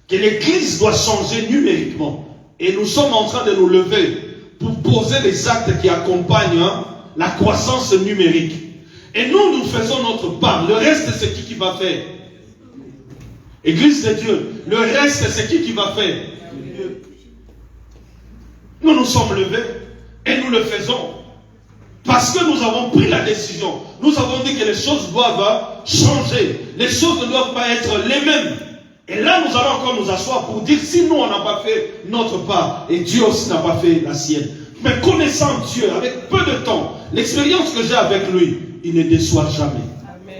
que l'Église doit changer numériquement. Et nous sommes en train de nous lever pour poser les actes qui accompagnent la croissance numérique. Et nous faisons notre part. Le reste, c'est qui va faire? Église de Dieu. Le reste, c'est qui va faire? Nous nous sommes levés et nous le faisons. Parce que nous avons pris la décision. Nous avons dit que les choses doivent changer. Les choses ne doivent pas être les mêmes. Et là, nous allons encore nous asseoir pour dire si nous, on n'a pas fait notre part. Et Dieu aussi n'a pas fait la sienne. Mais connaissant Dieu, avec peu de temps, l'expérience que j'ai avec lui, il ne déçoit jamais. Amen.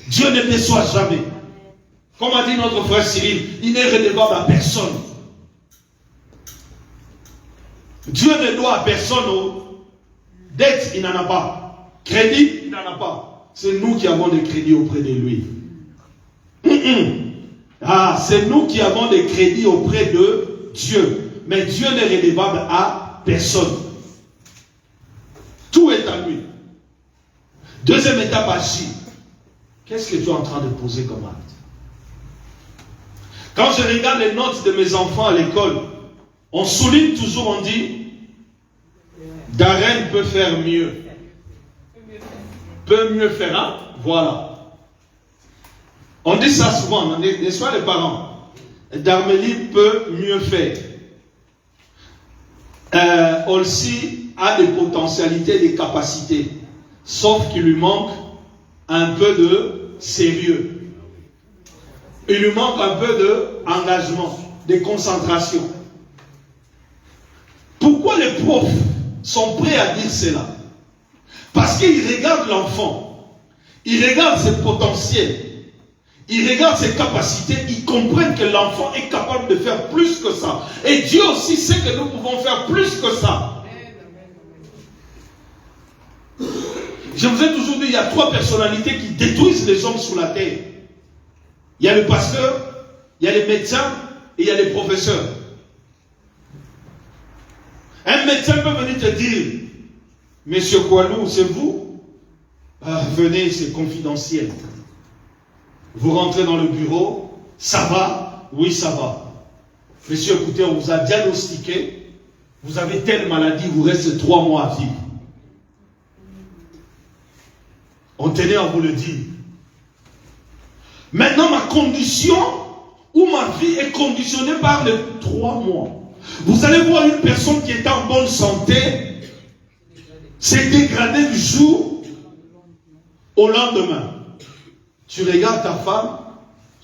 Dieu ne déçoit jamais. Comme a dit notre frère Cyril, il n'est redevable à personne. Dieu ne doit à personne. Dette, il n'en a pas. Crédit, il n'en a pas. C'est nous qui avons des crédits auprès de lui. Ah, c'est nous qui avons des crédits auprès de Dieu. Mais Dieu n'est redevable à personne. Tout est à lui. Deuxième étape, agir. Qu'est-ce que tu es en train de poser comme acte? Quand je regarde les notes de mes enfants à l'école, on souligne toujours, on dit Darren peut faire mieux. Peut mieux faire, hein? Voilà. On dit ça souvent, n'est-ce pas les parents? Darmélie peut mieux faire. Olsi a des potentialités, des capacités, sauf qu'il lui manque un peu de sérieux. Il lui manque un peu d'engagement, de concentration. Pourquoi les profs sont prêts à dire cela? Parce qu'ils regardent l'enfant, ils regardent ses potentiels, ils regardent ses capacités, ils comprennent que l'enfant est capable de faire plus que ça. Et Dieu aussi sait que nous pouvons faire plus que ça. Je vous ai toujours dit, il y a 3 personnalités qui détruisent les hommes sur la terre. Il y a le pasteur, il y a les médecins et il y a les professeurs. Un médecin peut venir te dire, Monsieur Koualou, c'est vous? Venez, c'est confidentiel. Vous rentrez dans le bureau, ça va? Oui, ça va. Monsieur, écoutez, on vous a diagnostiqué, vous avez telle maladie, il vous reste 3 mois à vivre. On tenait à vous le dire. Maintenant, ma condition ou ma vie est conditionnée par les 3 mois. Vous allez voir une personne qui est en bonne santé s'est dégradée du jour au lendemain. Tu regardes ta femme,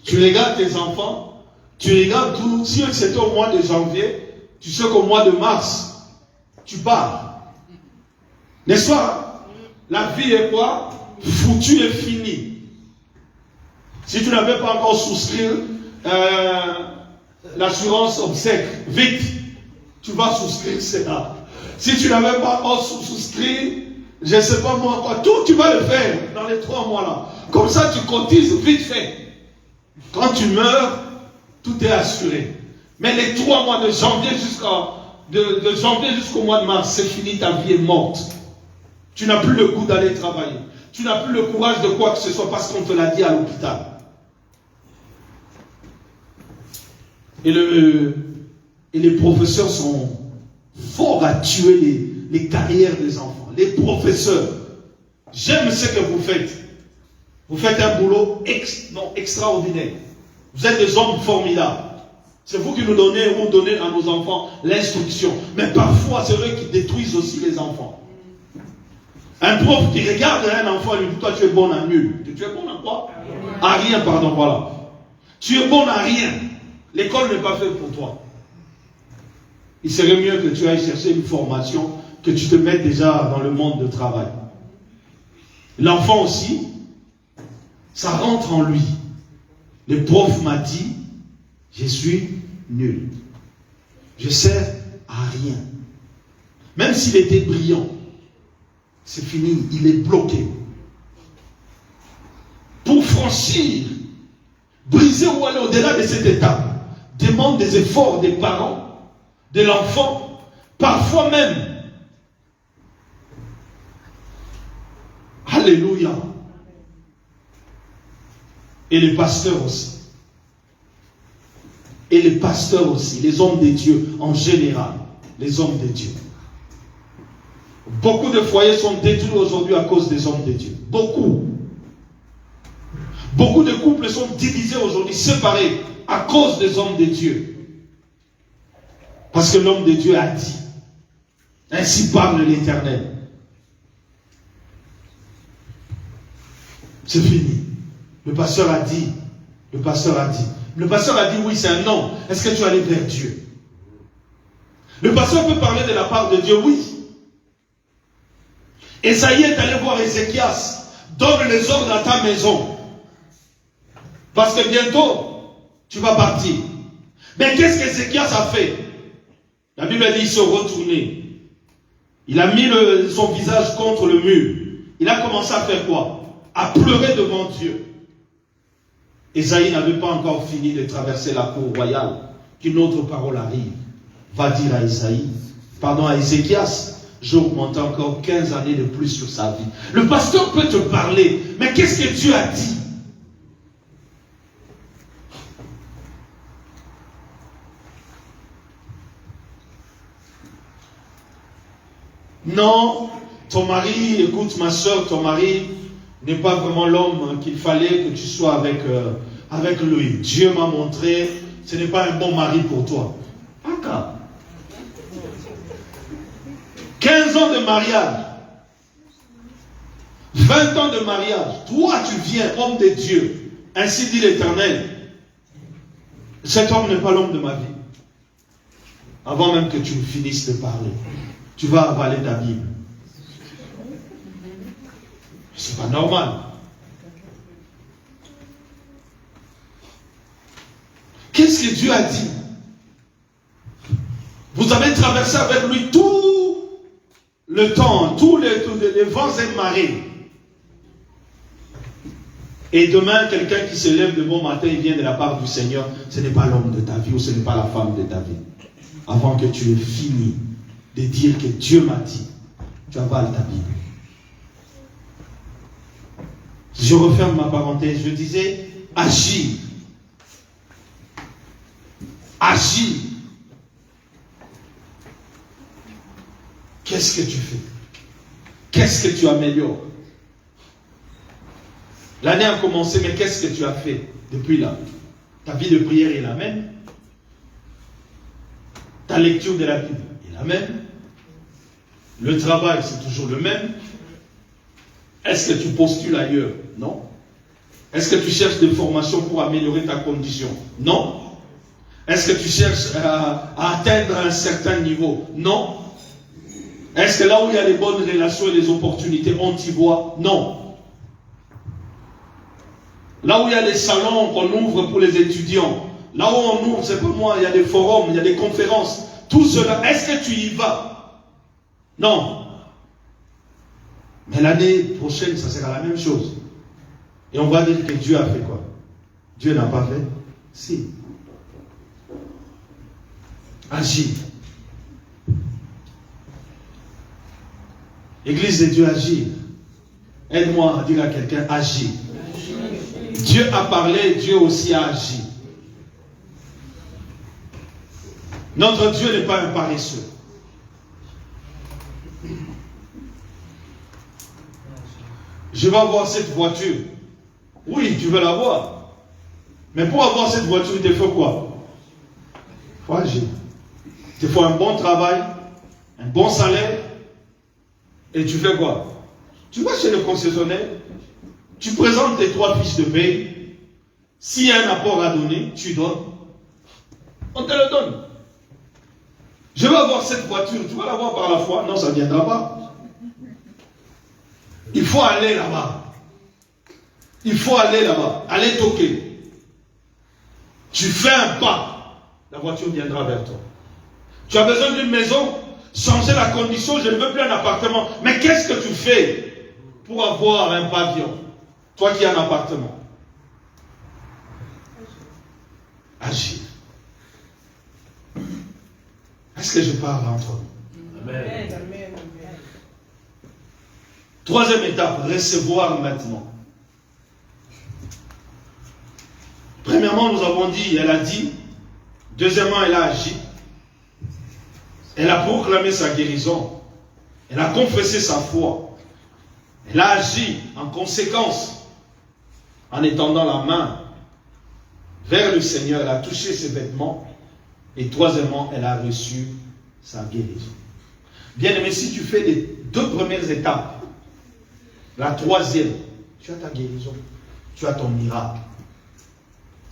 tu regardes tes enfants, tu regardes tout. Si c'était au mois de janvier, tu sais qu'au mois de mars, tu pars. N'est-ce pas? La vie est quoi? Foutue et finie. Si tu n'avais pas encore souscrit l'assurance obsèque, vite, tu vas souscrire cela. Si tu n'avais pas encore souscrit, je ne sais pas moi quoi, tout tu vas le faire dans les 3 mois là. Comme ça tu cotises vite fait. Quand tu meurs, tout est assuré. Mais les 3 mois de janvier jusqu'au mois de mars, c'est fini, ta vie est morte. Tu n'as plus le goût d'aller travailler. Tu n'as plus le courage de quoi que ce soit parce qu'on te l'a dit à l'hôpital. Et les professeurs sont forts à tuer les carrières des enfants. Les professeurs, j'aime ce que vous faites. Vous faites un boulot extraordinaire. Vous êtes des hommes formidables. C'est vous qui nous donnez ou donnez à nos enfants l'instruction. Mais parfois, c'est eux qui détruisent aussi les enfants. Un prof qui regarde un enfant et lui dit, toi tu es bon à nul. Tu es bon à quoi? À rien, pardon, voilà. Tu es bon à rien. L'école n'est pas faite pour toi. Il serait mieux que tu ailles chercher une formation, que tu te mettes déjà dans le monde de travail. L'enfant aussi, ça rentre en lui. Le prof m'a dit, je suis nul. Je sers à rien. Même s'il était brillant, c'est fini, il est bloqué. Pour franchir, briser ou aller au-delà de cette étape, demande des efforts des parents, de l'enfant, parfois même. Alléluia. Et les pasteurs aussi. Et les pasteurs aussi, les hommes de Dieu en général, les hommes de Dieu. Beaucoup de foyers sont détruits aujourd'hui à cause des hommes de Dieu. Beaucoup. Beaucoup de couples sont divisés aujourd'hui, séparés à cause des hommes de Dieu. Parce que l'homme de Dieu a dit. Ainsi parle l'Éternel. C'est fini. Le pasteur a dit. Le pasteur a dit. Le pasteur a dit oui, c'est un non. Est-ce que tu allais vers Dieu? Le pasteur peut parler de la part de Dieu, oui. Esaïe est allé voir Ézéchias. Donne les ordres à ta maison. Parce que bientôt, tu vas partir. Mais qu'est-ce qu'Ézéchias a fait? La Bible dit, il se retournait. Il a mis son visage contre le mur. Il a commencé à faire quoi? À pleurer devant Dieu. Esaïe n'avait pas encore fini de traverser la cour royale. Qu'une autre parole arrive. Va dire à Esaïe, pardon, à Ézéchias, j'ai augmenté encore 15 années de plus sur sa vie. Le pasteur peut te parler, mais qu'est-ce que Dieu a dit? Non, ton mari, écoute ma soeur, ton mari n'est pas vraiment l'homme qu'il fallait que tu sois avec lui. Dieu m'a montré, ce n'est pas un bon mari pour toi. D'accord. 15 ans de mariage, 20 ans de mariage, toi tu viens, homme de Dieu, ainsi dit l'Éternel. Cet homme n'est pas l'homme de ma vie. Avant même que tu finisses de parler, tu vas avaler ta Bible. C'est pas normal. Qu'est-ce que Dieu a dit? Vous avez traversé avec lui tout le temps, tous les vents et marées. Et demain, quelqu'un qui se lève de bon matin, il vient de la part du Seigneur, ce n'est pas l'homme de ta vie ou ce n'est pas la femme de ta vie. Avant que tu aies fini de dire que Dieu m'a dit, tu avales ta Bible. Je referme ma parenthèse, je disais, agir. Agir. Qu'est-ce que tu fais? Qu'est-ce que tu améliores? L'année a commencé, mais qu'est-ce que tu as fait depuis là? Ta vie de prière est la même. Ta lecture de la Bible est la même. Le travail, c'est toujours le même. Est-ce que tu postules ailleurs? Non. Est-ce que tu cherches des formations pour améliorer ta condition? Non. Est-ce que tu cherches à atteindre un certain niveau? Non. Est-ce que là où il y a les bonnes relations et les opportunités, on t'y voit? Non. Là où il y a les salons qu'on ouvre pour les étudiants, là où on ouvre, c'est pas moi, il y a des forums, il y a des conférences, tout cela, est-ce que tu y vas? Non. Mais l'année prochaine, ça sera la même chose. Et on va dire que Dieu a fait quoi? Dieu n'a pas fait? Si. Agis. Église de Dieu, agir. Aide-moi à dire à quelqu'un, agir. Dieu a parlé, Dieu aussi a agi. Notre Dieu n'est pas un paresseux. Je vais avoir cette voiture. Oui, tu veux l'avoir. Mais pour avoir cette voiture, il te faut quoi? Il faut agir. Il te faut un bon travail, un bon salaire. Et tu fais quoi? Tu vas chez le concessionnaire, tu présentes tes 3 fiches de paie. S'il y a un apport à donner, tu donnes. On te le donne. Je veux avoir cette voiture, tu vas l'avoir par la foi? Non, ça ne viendra pas. Il faut aller là-bas. Il faut aller là-bas. Aller toquer. Tu fais un pas, la voiture viendra vers toi. Tu as besoin d'une maison, changer la condition, je ne veux plus un appartement. Mais qu'est-ce que tu fais pour avoir un pavillon? Toi qui as un appartement. Agir. Est-ce que je parle entre nous? Amen. Troisième étape, recevoir maintenant. Premièrement, nous avons dit, elle a dit. Deuxièmement, elle a agi. Elle a proclamé sa guérison. Elle a confessé sa foi. Elle a agi en conséquence, en étendant la main vers le Seigneur. Elle a touché ses vêtements. Et troisièmement, elle a reçu sa guérison. Bien aimé, si tu fais les 2 premières étapes, la troisième, tu as ta guérison. Tu as ton miracle.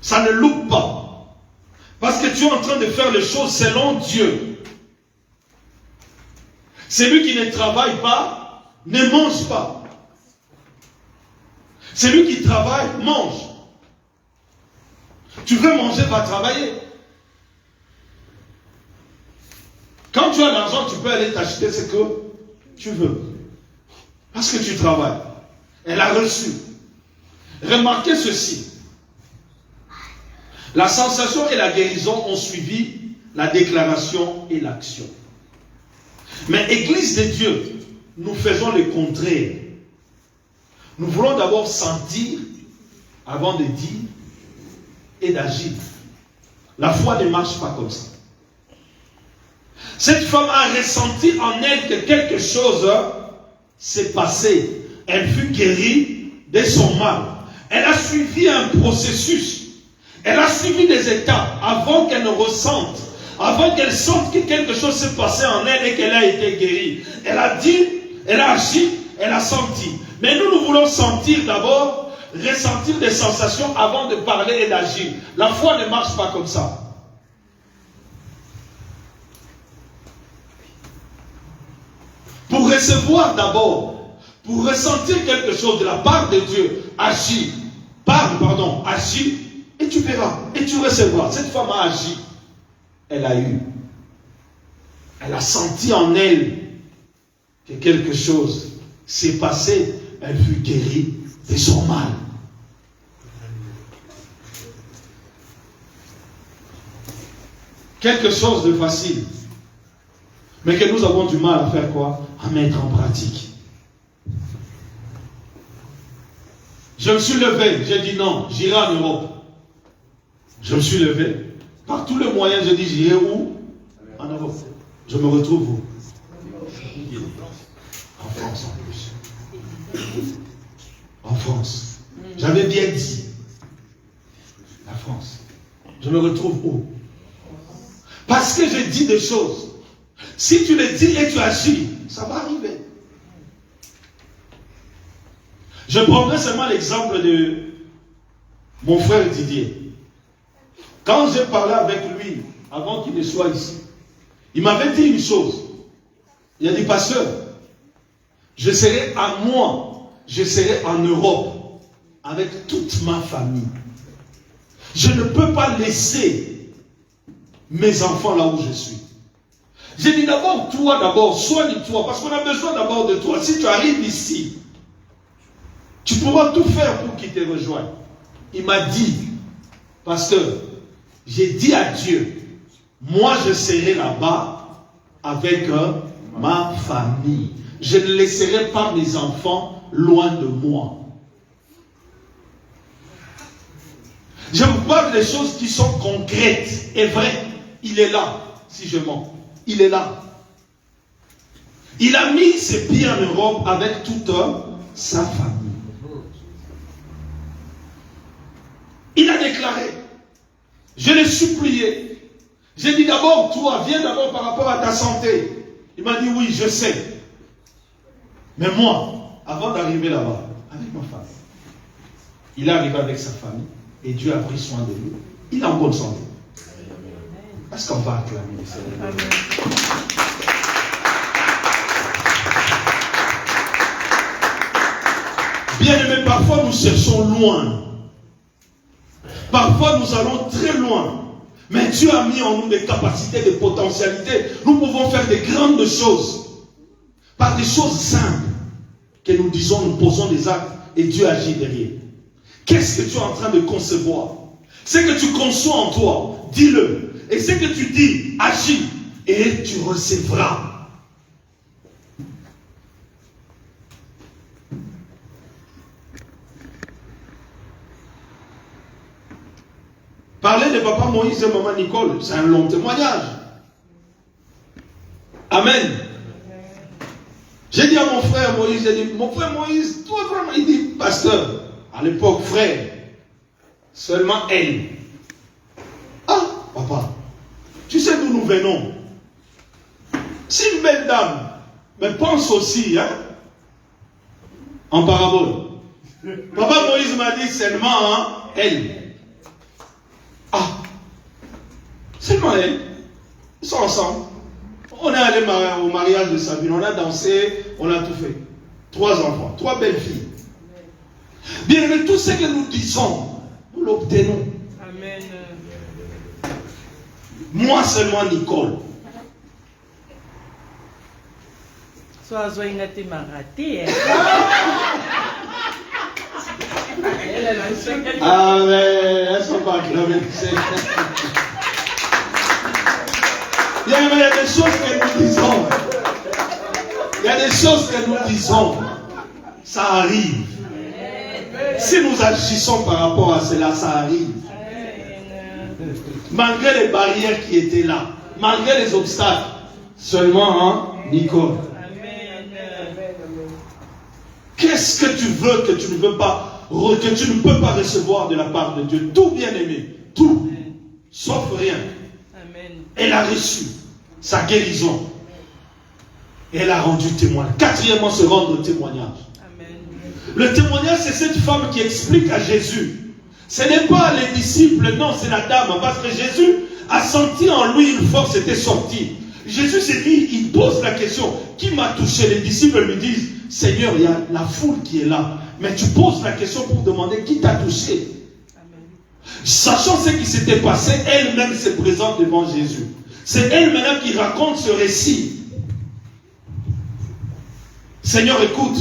Ça ne loupe pas. Parce que tu es en train de faire les choses selon Dieu. Celui qui ne travaille pas, ne mange pas. Celui qui travaille, mange. Tu veux manger, va travailler. Quand tu as l'argent, tu peux aller t'acheter ce que tu veux. Parce que tu travailles. Elle a reçu. Remarquez ceci. La sensation et la guérison ont suivi la déclaration et l'action. Mais Église de Dieu, nous faisons le contraire. Nous voulons d'abord sentir avant de dire et d'agir. La foi ne marche pas comme ça. Cette femme a ressenti en elle que quelque chose s'est passé. Elle fut guérie de son mal. Elle a suivi un processus. Elle a suivi des étapes avant qu'elle ne ressente, avant qu'elle sente que quelque chose s'est passé en elle et qu'elle a été guérie. Elle a dit, elle a agi, elle a senti. Mais nous voulons sentir d'abord, ressentir des sensations avant de parler et d'agir. La foi ne marche pas comme ça. Pour recevoir d'abord, pour ressentir quelque chose de la part de Dieu, agis, agis, et tu verras, et tu recevras. Cette femme a agi, elle a eu, elle a senti en elle que quelque chose s'est passé, elle fut guérie de son mal. Quelque chose de facile, mais que nous avons du mal à faire quoi? À mettre en pratique. Je me suis levé, j'ai dit non, j'irai en Europe. Je me suis levé, par tous les moyens, j'ai dit j'irai où? En Europe. Je me retrouve où? En France en plus. En France. J'avais bien dit. La France. Je me retrouve où? Parce que j'ai dit des choses. Si tu les dis et tu agis, ça va arriver. Je prendrai seulement l'exemple de mon frère Didier. Quand j'ai parlé avec lui, avant qu'il ne soit ici, il m'avait dit une chose. Il a dit, pasteur, je serai à moi, je serai en Europe avec toute ma famille. Je ne peux pas laisser mes enfants là où je suis. J'ai dit d'abord, toi, soigne-toi, parce qu'on a besoin d'abord de toi. Si tu arrives ici, tu pourras tout faire pour qu'il te rejoigne. Il m'a dit, pasteur, j'ai dit à Dieu, moi je serai là-bas avec ma famille. Je ne laisserai pas mes enfants loin de moi. Je vous parle des choses qui sont concrètes et vraies. Il est là, si je mens. Il est là. Il a mis ses pieds en Europe avec toute sa famille. Il a déclaré. Je l'ai supplié. J'ai dit d'abord, toi, viens d'abord par rapport à ta santé. Il m'a dit oui, je sais. Mais moi, avant d'arriver là-bas, avec ma femme, il est arrivé avec sa famille et Dieu a pris soin de lui. Il est en bonne santé. Est-ce qu'on va acclamer le Seigneur? Bien aimé, parfois nous cherchons loin. Parfois nous allons très loin. Mais Dieu a mis en nous des capacités, des potentialités. Nous pouvons faire des grandes choses. Par des choses simples. Que nous disons, nous posons des actes et Dieu agit derrière. Qu'est-ce que tu es en train de concevoir? Ce que tu conçois en toi, dis-le. Et ce que tu dis, agis. Et tu recevras. papa Moïse et maman Nicole, c'est un long témoignage. Amen. J'ai dit à mon frère Moïse, j'ai dit, mon frère Moïse, toi vraiment, il dit, pasteur, à l'époque, frère, seulement elle. Ah, papa, tu sais d'où nous venons. C'est une belle dame, mais pense aussi, hein, en parabole. Papa Moïse m'a dit seulement, hein, elle. Ah, seulement elle. Ils sont ensemble. On est allé au mariage de Sabine, on a dansé, on a tout fait. 3 enfants, 3 belles filles. Bien, mais tout ce que nous disons, nous l'obtenons. Amen. Moi seulement Nicole. Soit Zoïna t'es maraté. Ah, mais elles ne sont pas acclamées. Il y a des choses que nous disons. Il y a des choses que nous disons. Ça arrive. Si nous agissons par rapport à cela, ça arrive. Malgré les barrières qui étaient là, malgré les obstacles, seulement, hein, Nicole. Qu'est-ce que tu veux que tu ne veux pas, que tu ne peux pas recevoir de la part de Dieu? Tout, bien aimé, tout, sauf rien. Elle a reçu sa guérison. Elle a rendu témoin. Quatrièmement, se rendre témoignage. Amen. Le témoignage, c'est cette femme qui explique à Jésus. Ce n'est pas les disciples, non, c'est la dame. Parce que Jésus a senti en lui une force était sortie. Jésus s'est dit, il pose la question, qui m'a touché? Les disciples lui disent, Seigneur, il y a la foule qui est là. Mais tu poses la question pour demander qui t'a touché. Amen. Sachant ce qui s'était passé, elle-même se présente devant Jésus. C'est elle maintenant qui raconte ce récit. Seigneur, écoute,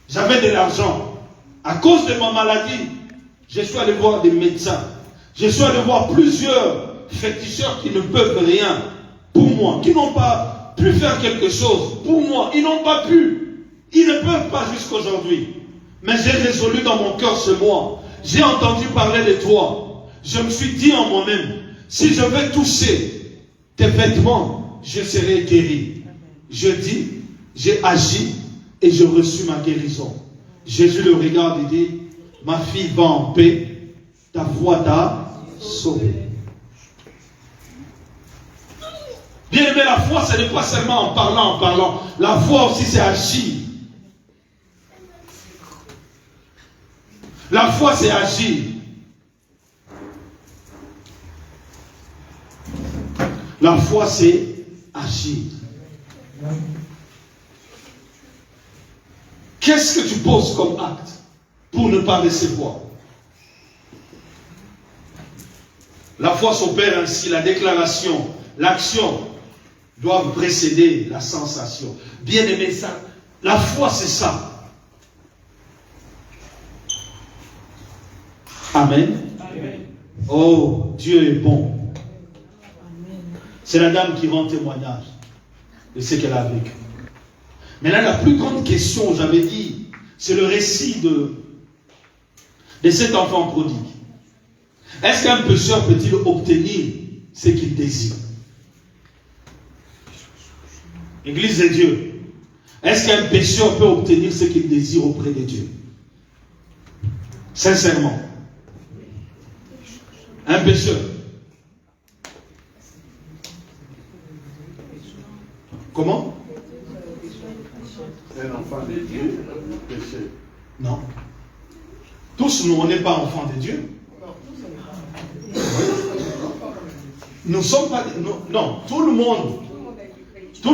j'avais de l'argent. À cause de ma maladie, je suis allé voir des médecins. Je suis allé voir plusieurs féticheurs qui ne peuvent rien pour moi, qui n'ont pas pu faire quelque chose pour moi. Ils n'ont pas pu. Ils ne peuvent pas jusqu'aujourd'hui. Mais j'ai résolu dans mon cœur ce mois. J'ai entendu parler de toi. Je me suis dit en moi-même, si je vais toucher tes vêtements, je serai guéri. Je dis, j'ai agi et j'ai reçu ma guérison. Jésus le regarde et dit, ma fille va en paix, ta foi t'a sauvée. Bien aimé, la foi, ce n'est pas seulement en parlant. La foi aussi, c'est agir. La foi, c'est agir. La foi, c'est agir. Qu'est-ce que tu poses comme acte pour ne pas recevoir? La foi s'opère ainsi, la déclaration, l'action doivent précéder la sensation. Bien aimé, ça, la foi, c'est ça. Amen. Amen. Oh, Dieu est bon. C'est la dame qui rend témoignage de ce qu'elle a vécu. Mais là, la plus grande question, j'avais dit, c'est le récit de cet enfant prodigue. Est-ce qu'un pécheur peut-il obtenir ce qu'il désire? Église de Dieu, est-ce qu'un pécheur peut obtenir ce qu'il désire auprès de Dieu? Sincèrement. Un pécheur. Comment? Un enfant de Dieu, péché. Non. Tous, nous, on n'est pas enfants de Dieu. Nous ne sommes pas... Non, tout le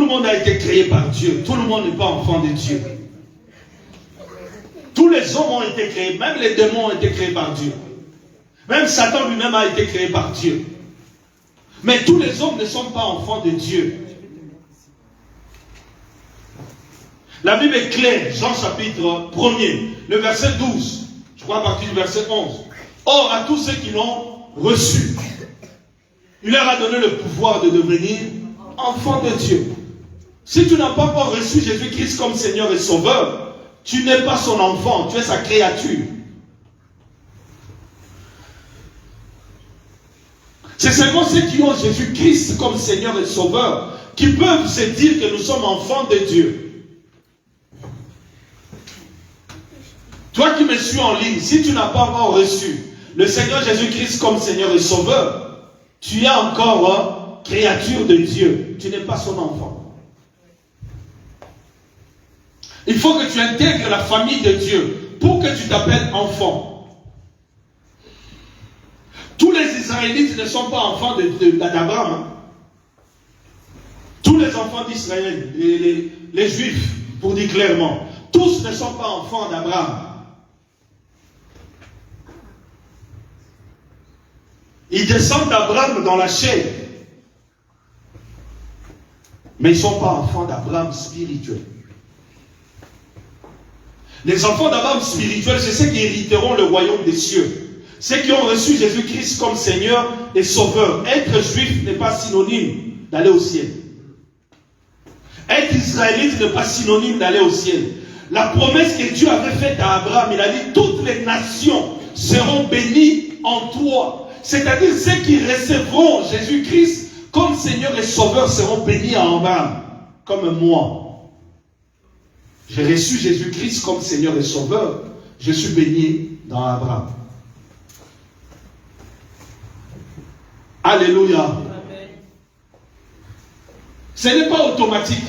monde a été créé par Dieu. Tout le monde n'est pas enfant de Dieu. Tous les hommes ont été créés. Même les démons ont été créés par Dieu. Même Satan lui-même a été créé par Dieu. Mais tous les hommes ne sont pas enfants de Dieu. La Bible est claire. Jean chapitre 1er, le verset 12. Je crois à partir du verset 11. Or, à tous ceux qui l'ont reçu, il leur a donné le pouvoir de devenir enfants de Dieu. Si tu n'as pas encore reçu Jésus-Christ comme Seigneur et Sauveur, tu n'es pas son enfant, tu es sa créature. C'est seulement ceux qui ont Jésus-Christ comme Seigneur et Sauveur qui peuvent se dire que nous sommes enfants de Dieu. Toi qui me suis en ligne, si tu n'as pas encore reçu le Seigneur Jésus-Christ comme Seigneur et Sauveur, tu es encore créature de Dieu. Tu n'es pas son enfant. Il faut que tu intègres la famille de Dieu pour que tu t'appelles enfant. Tous les Israélites ne sont pas enfants d'Abraham. Hein. Tous les enfants d'Israël, les Juifs, pour dire clairement, tous ne sont pas enfants d'Abraham. Ils descendent d'Abraham dans la chair. Mais ils ne sont pas enfants d'Abraham spirituel. Les enfants d'Abraham spirituels, c'est ceux qui hériteront le royaume des cieux. Ceux qui ont reçu Jésus-Christ comme Seigneur et Sauveur. Être juif n'est pas synonyme d'aller au ciel. Être israélite n'est pas synonyme d'aller au ciel. La promesse que Dieu avait faite à Abraham, il a dit, toutes les nations seront bénies en toi. C'est-à-dire ceux qui recevront Jésus-Christ comme Seigneur et Sauveur seront bénis en Abraham, comme moi. J'ai reçu Jésus-Christ comme Seigneur et Sauveur, je suis béni dans Abraham. Alléluia. Amen. Ce n'est pas automatique.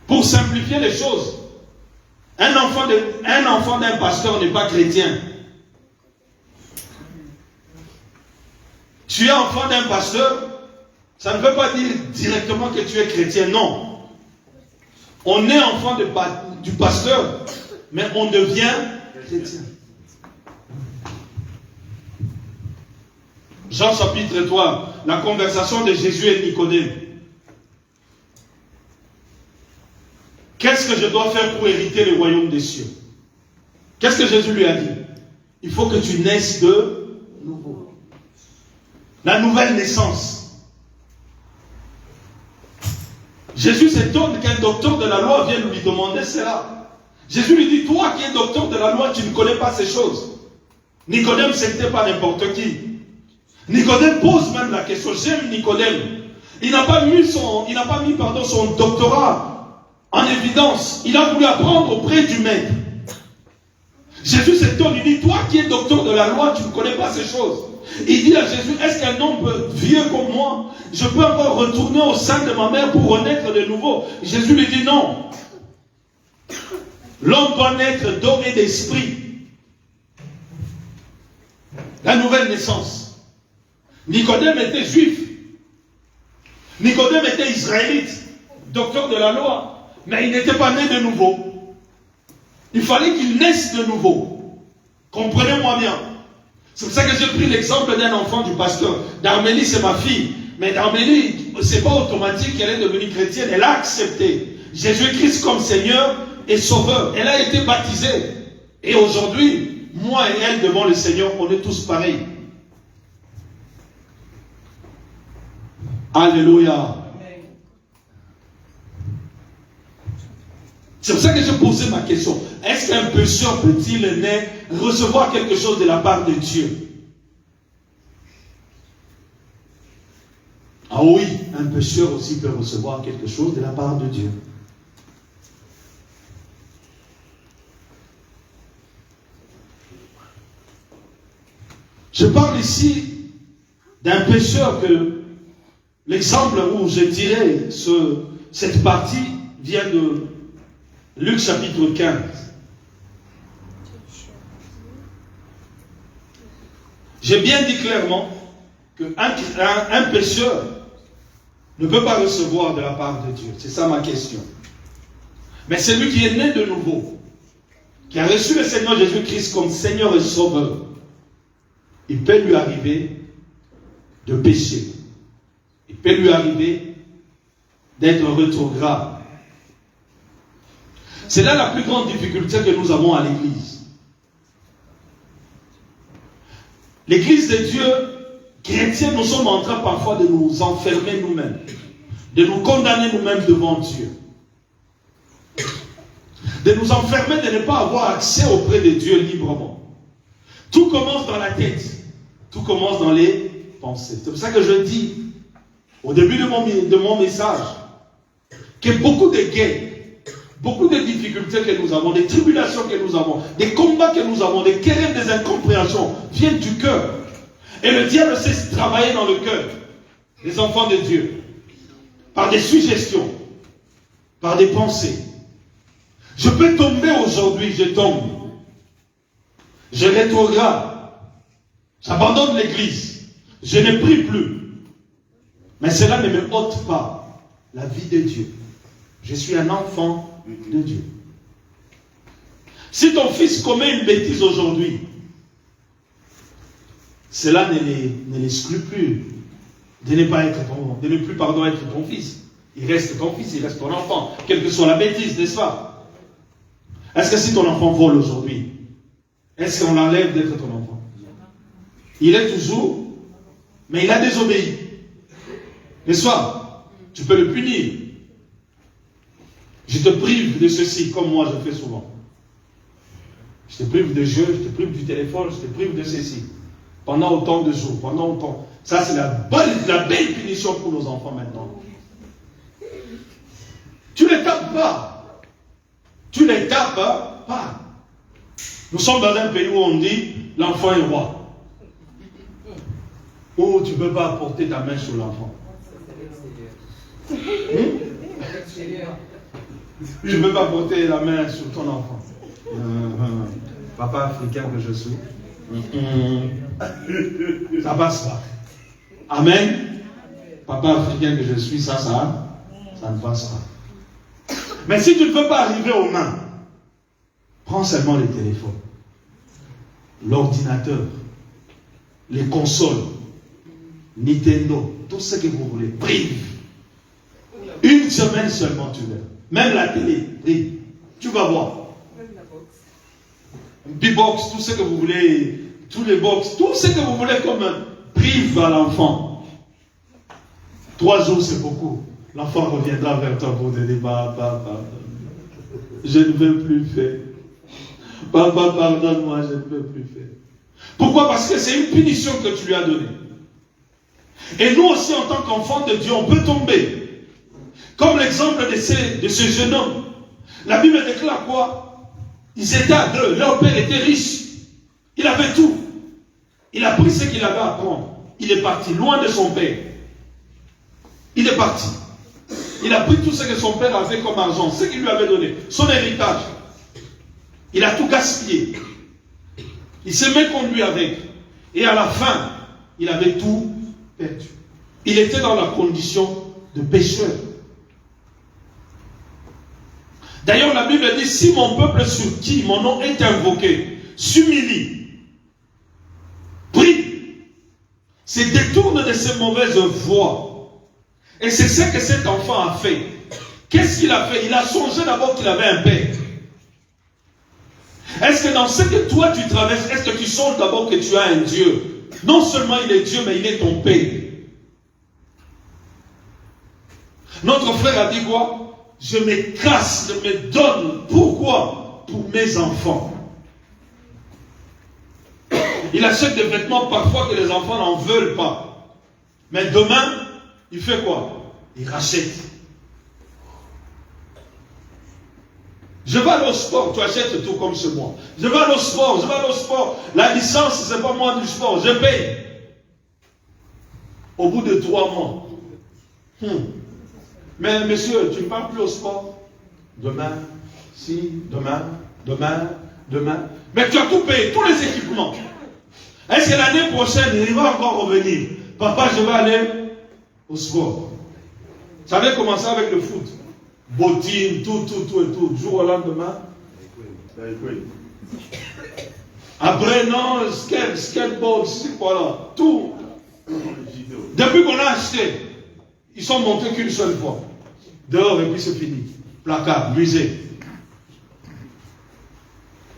Pour simplifier les choses, un enfant d'un pasteur n'est pas chrétien. Tu es enfant d'un pasteur, ça ne veut pas dire directement que tu es chrétien, non. On est enfant du pasteur, mais on devient chrétien. Jean chapitre 3, la conversation de Jésus et Nicodème. Qu'est-ce que je dois faire pour hériter le royaume des cieux? Qu'est-ce que Jésus lui a dit? Il faut que tu naisses de nouveau. La nouvelle naissance. Jésus s'étonne qu'un docteur de la loi vienne lui demander cela. Jésus lui dit, toi qui es docteur de la loi, tu ne connais pas ces choses. Nicodème, ce n'était pas n'importe qui. Nicodème pose même la question. J'aime Nicodème. Il n'a pas mis son doctorat en évidence. Il a voulu apprendre auprès du maître. Jésus s'étonne, il dit, toi qui es docteur de la loi, tu ne connais pas ces choses. Il dit à Jésus, est-ce qu'un homme vieux comme moi, je peux encore retourner au sein de ma mère pour renaître de nouveau? Jésus lui dit non. L'homme doit naître d'eau et d'esprit. La nouvelle naissance. Nicodème était juif. Nicodème était israélite, docteur de la loi. Mais il n'était pas né de nouveau. Il fallait qu'il naisse de nouveau. Comprenez-moi bien. C'est pour ça que j'ai pris l'exemple d'un enfant du pasteur. Darmélie, c'est ma fille. Mais Darmélie, ce n'est pas automatique qu'elle est devenue chrétienne. Elle a accepté Jésus-Christ comme Seigneur et Sauveur. Elle a été baptisée. Et aujourd'hui, moi et elle, devant le Seigneur, on est tous pareils. Alléluia. C'est pour ça que j'ai posé ma question. Est-ce qu'un pécheur peut-il recevoir quelque chose de la part de Dieu? Ah oui, un pécheur aussi peut recevoir quelque chose de la part de Dieu. Je parle ici d'un pécheur que l'exemple où je dirais cette partie vient de Luc chapitre 15. J'ai bien dit clairement qu'un pécheur ne peut pas recevoir de la part de Dieu. C'est ça ma question. Mais celui qui est né de nouveau, qui a reçu le Seigneur Jésus-Christ comme Seigneur et Sauveur, il peut lui arriver de pécher. Il peut lui arriver d'être rétrograde. C'est là la plus grande difficulté que nous avons à l'Église. L'Église de Dieu, chrétienne, nous sommes en train parfois de nous enfermer nous-mêmes, de nous condamner nous-mêmes devant Dieu, de nous enfermer, de ne pas avoir accès auprès de Dieu librement. Tout commence dans la tête, tout commence dans les pensées. C'est pour ça que je dis, au début de mon message, que beaucoup de guerres, beaucoup de difficultés que nous avons, des tribulations que nous avons, des combats que nous avons, des querelles, des incompréhensions, viennent du cœur. Et le diable sait travailler dans le cœur des enfants de Dieu, par des suggestions, par des pensées. Je peux tomber aujourd'hui, je tombe. Je rétrograde. J'abandonne l'église. Je ne prie plus. Mais cela ne me ôte pas la vie de Dieu. Je suis un enfant de Dieu. Si ton fils commet une bêtise aujourd'hui, cela ne l'exclut plus de ne pas être de ne plus être ton fils. Il reste ton fils, il reste ton enfant, quelle que soit la bêtise, n'est-ce pas? Est-ce que si ton enfant vole aujourd'hui, est-ce qu'on l'enlève d'être ton enfant? Il est toujours, mais il a désobéi. N'est-ce pas? Tu peux le punir. Je te prive de ceci, comme moi je fais souvent. Je te prive de jeu, je te prive du téléphone, je te prive de ceci. Pendant autant de jours, pendant autant. Ça, c'est la belle punition pour nos enfants maintenant. Tu ne les tapes pas. Tu ne les tapes pas. Nous sommes dans un pays où on dit l'enfant est roi. Oh, tu ne peux pas porter ta main sur l'enfant. Tu ne peux pas porter la main sur ton enfant. Papa africain que je suis. Ça passe pas. Amen. Papa africain que je suis, ça ne passe pas. Mais si tu ne veux pas arriver aux mains, prends seulement les téléphones, l'ordinateur, les consoles, Nintendo, tout ce que vous voulez. Prive. Une semaine seulement, tu verras. Même la télé, prive. Tu vas voir. B-box, tout ce que vous voulez, tous les box, tout ce que vous voulez comme prive à l'enfant. 3 jours, c'est beaucoup. L'enfant reviendra vers toi pour te dire, papa, je ne veux plus faire. Papa, pardonne-moi, je ne veux plus faire. Pourquoi? Parce que c'est une punition que tu lui as donnée. Et nous aussi, en tant qu'enfants de Dieu, on peut tomber. Comme l'exemple de ce jeune homme. La Bible déclare quoi? Ils étaient à 2. Leur père était riche. Il avait tout. Il a pris ce qu'il avait à prendre. Il est parti loin de son père. Il est parti. Il a pris tout ce que son père avait comme argent, ce qu'il lui avait donné, son héritage. Il a tout gaspillé. Il s'est mis contre lui avec. Et à la fin, il avait tout perdu. Il était dans la condition de pécheur. D'ailleurs, la Bible dit, si mon peuple sur qui mon nom est invoqué s'humilie, prie, se détourne de ses mauvaises voies. Et c'est ce que cet enfant a fait. Qu'est-ce qu'il a fait? Il a songé d'abord qu'il avait un père. Est-ce que dans ce que toi tu traverses, est-ce que tu songes d'abord que tu as un Dieu? Non seulement il est Dieu, mais il est ton père. Notre frère a dit quoi? Je me casse, je me donne. Pourquoi? Pour mes enfants. Il achète des vêtements parfois que les enfants n'en veulent pas. Mais demain, il fait quoi? Il rachète. Je vais aller au sport, tu achètes tout comme chez moi. Je vais aller au sport, La licence, c'est pas moi du sport, je paye. Au bout de 3 mois. Mais monsieur, tu ne pars plus au sport. Demain, demain. Mais tu as tout payé, tous les équipements. Est-ce que l'année prochaine, il va encore revenir? Papa, je vais aller au sport. Ça avait commencé avec le foot. Bottines, tout. Du jour au lendemain. Après, non, skateboard, voilà, tout. Depuis qu'on a acheté, ils sont montés qu'une seule fois. Dehors, et puis c'est fini. Placard, musée.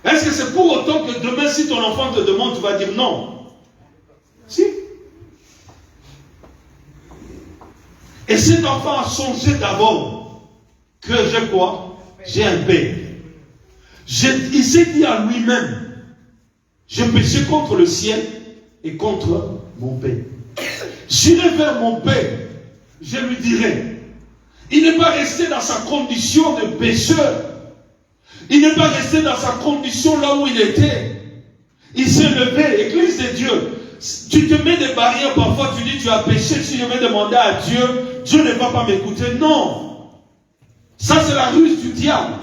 Est-ce que c'est pour autant que demain, si ton enfant te demande, tu vas dire non? Si. Et cet enfant a songé d'abord que j'ai quoi? J'ai un père. Il s'est dit à lui-même, j'ai péché contre le ciel et contre mon père. J'irai vers mon Père, je lui dirai. Il n'est pas resté dans sa condition de pécheur. Il n'est pas resté dans sa condition là où il était. Il s'est levé, Église de Dieu. Tu te mets des barrières parfois, tu dis tu as péché, si je vais demander à Dieu, Dieu ne va pas m'écouter. Non. Ça c'est la ruse du diable.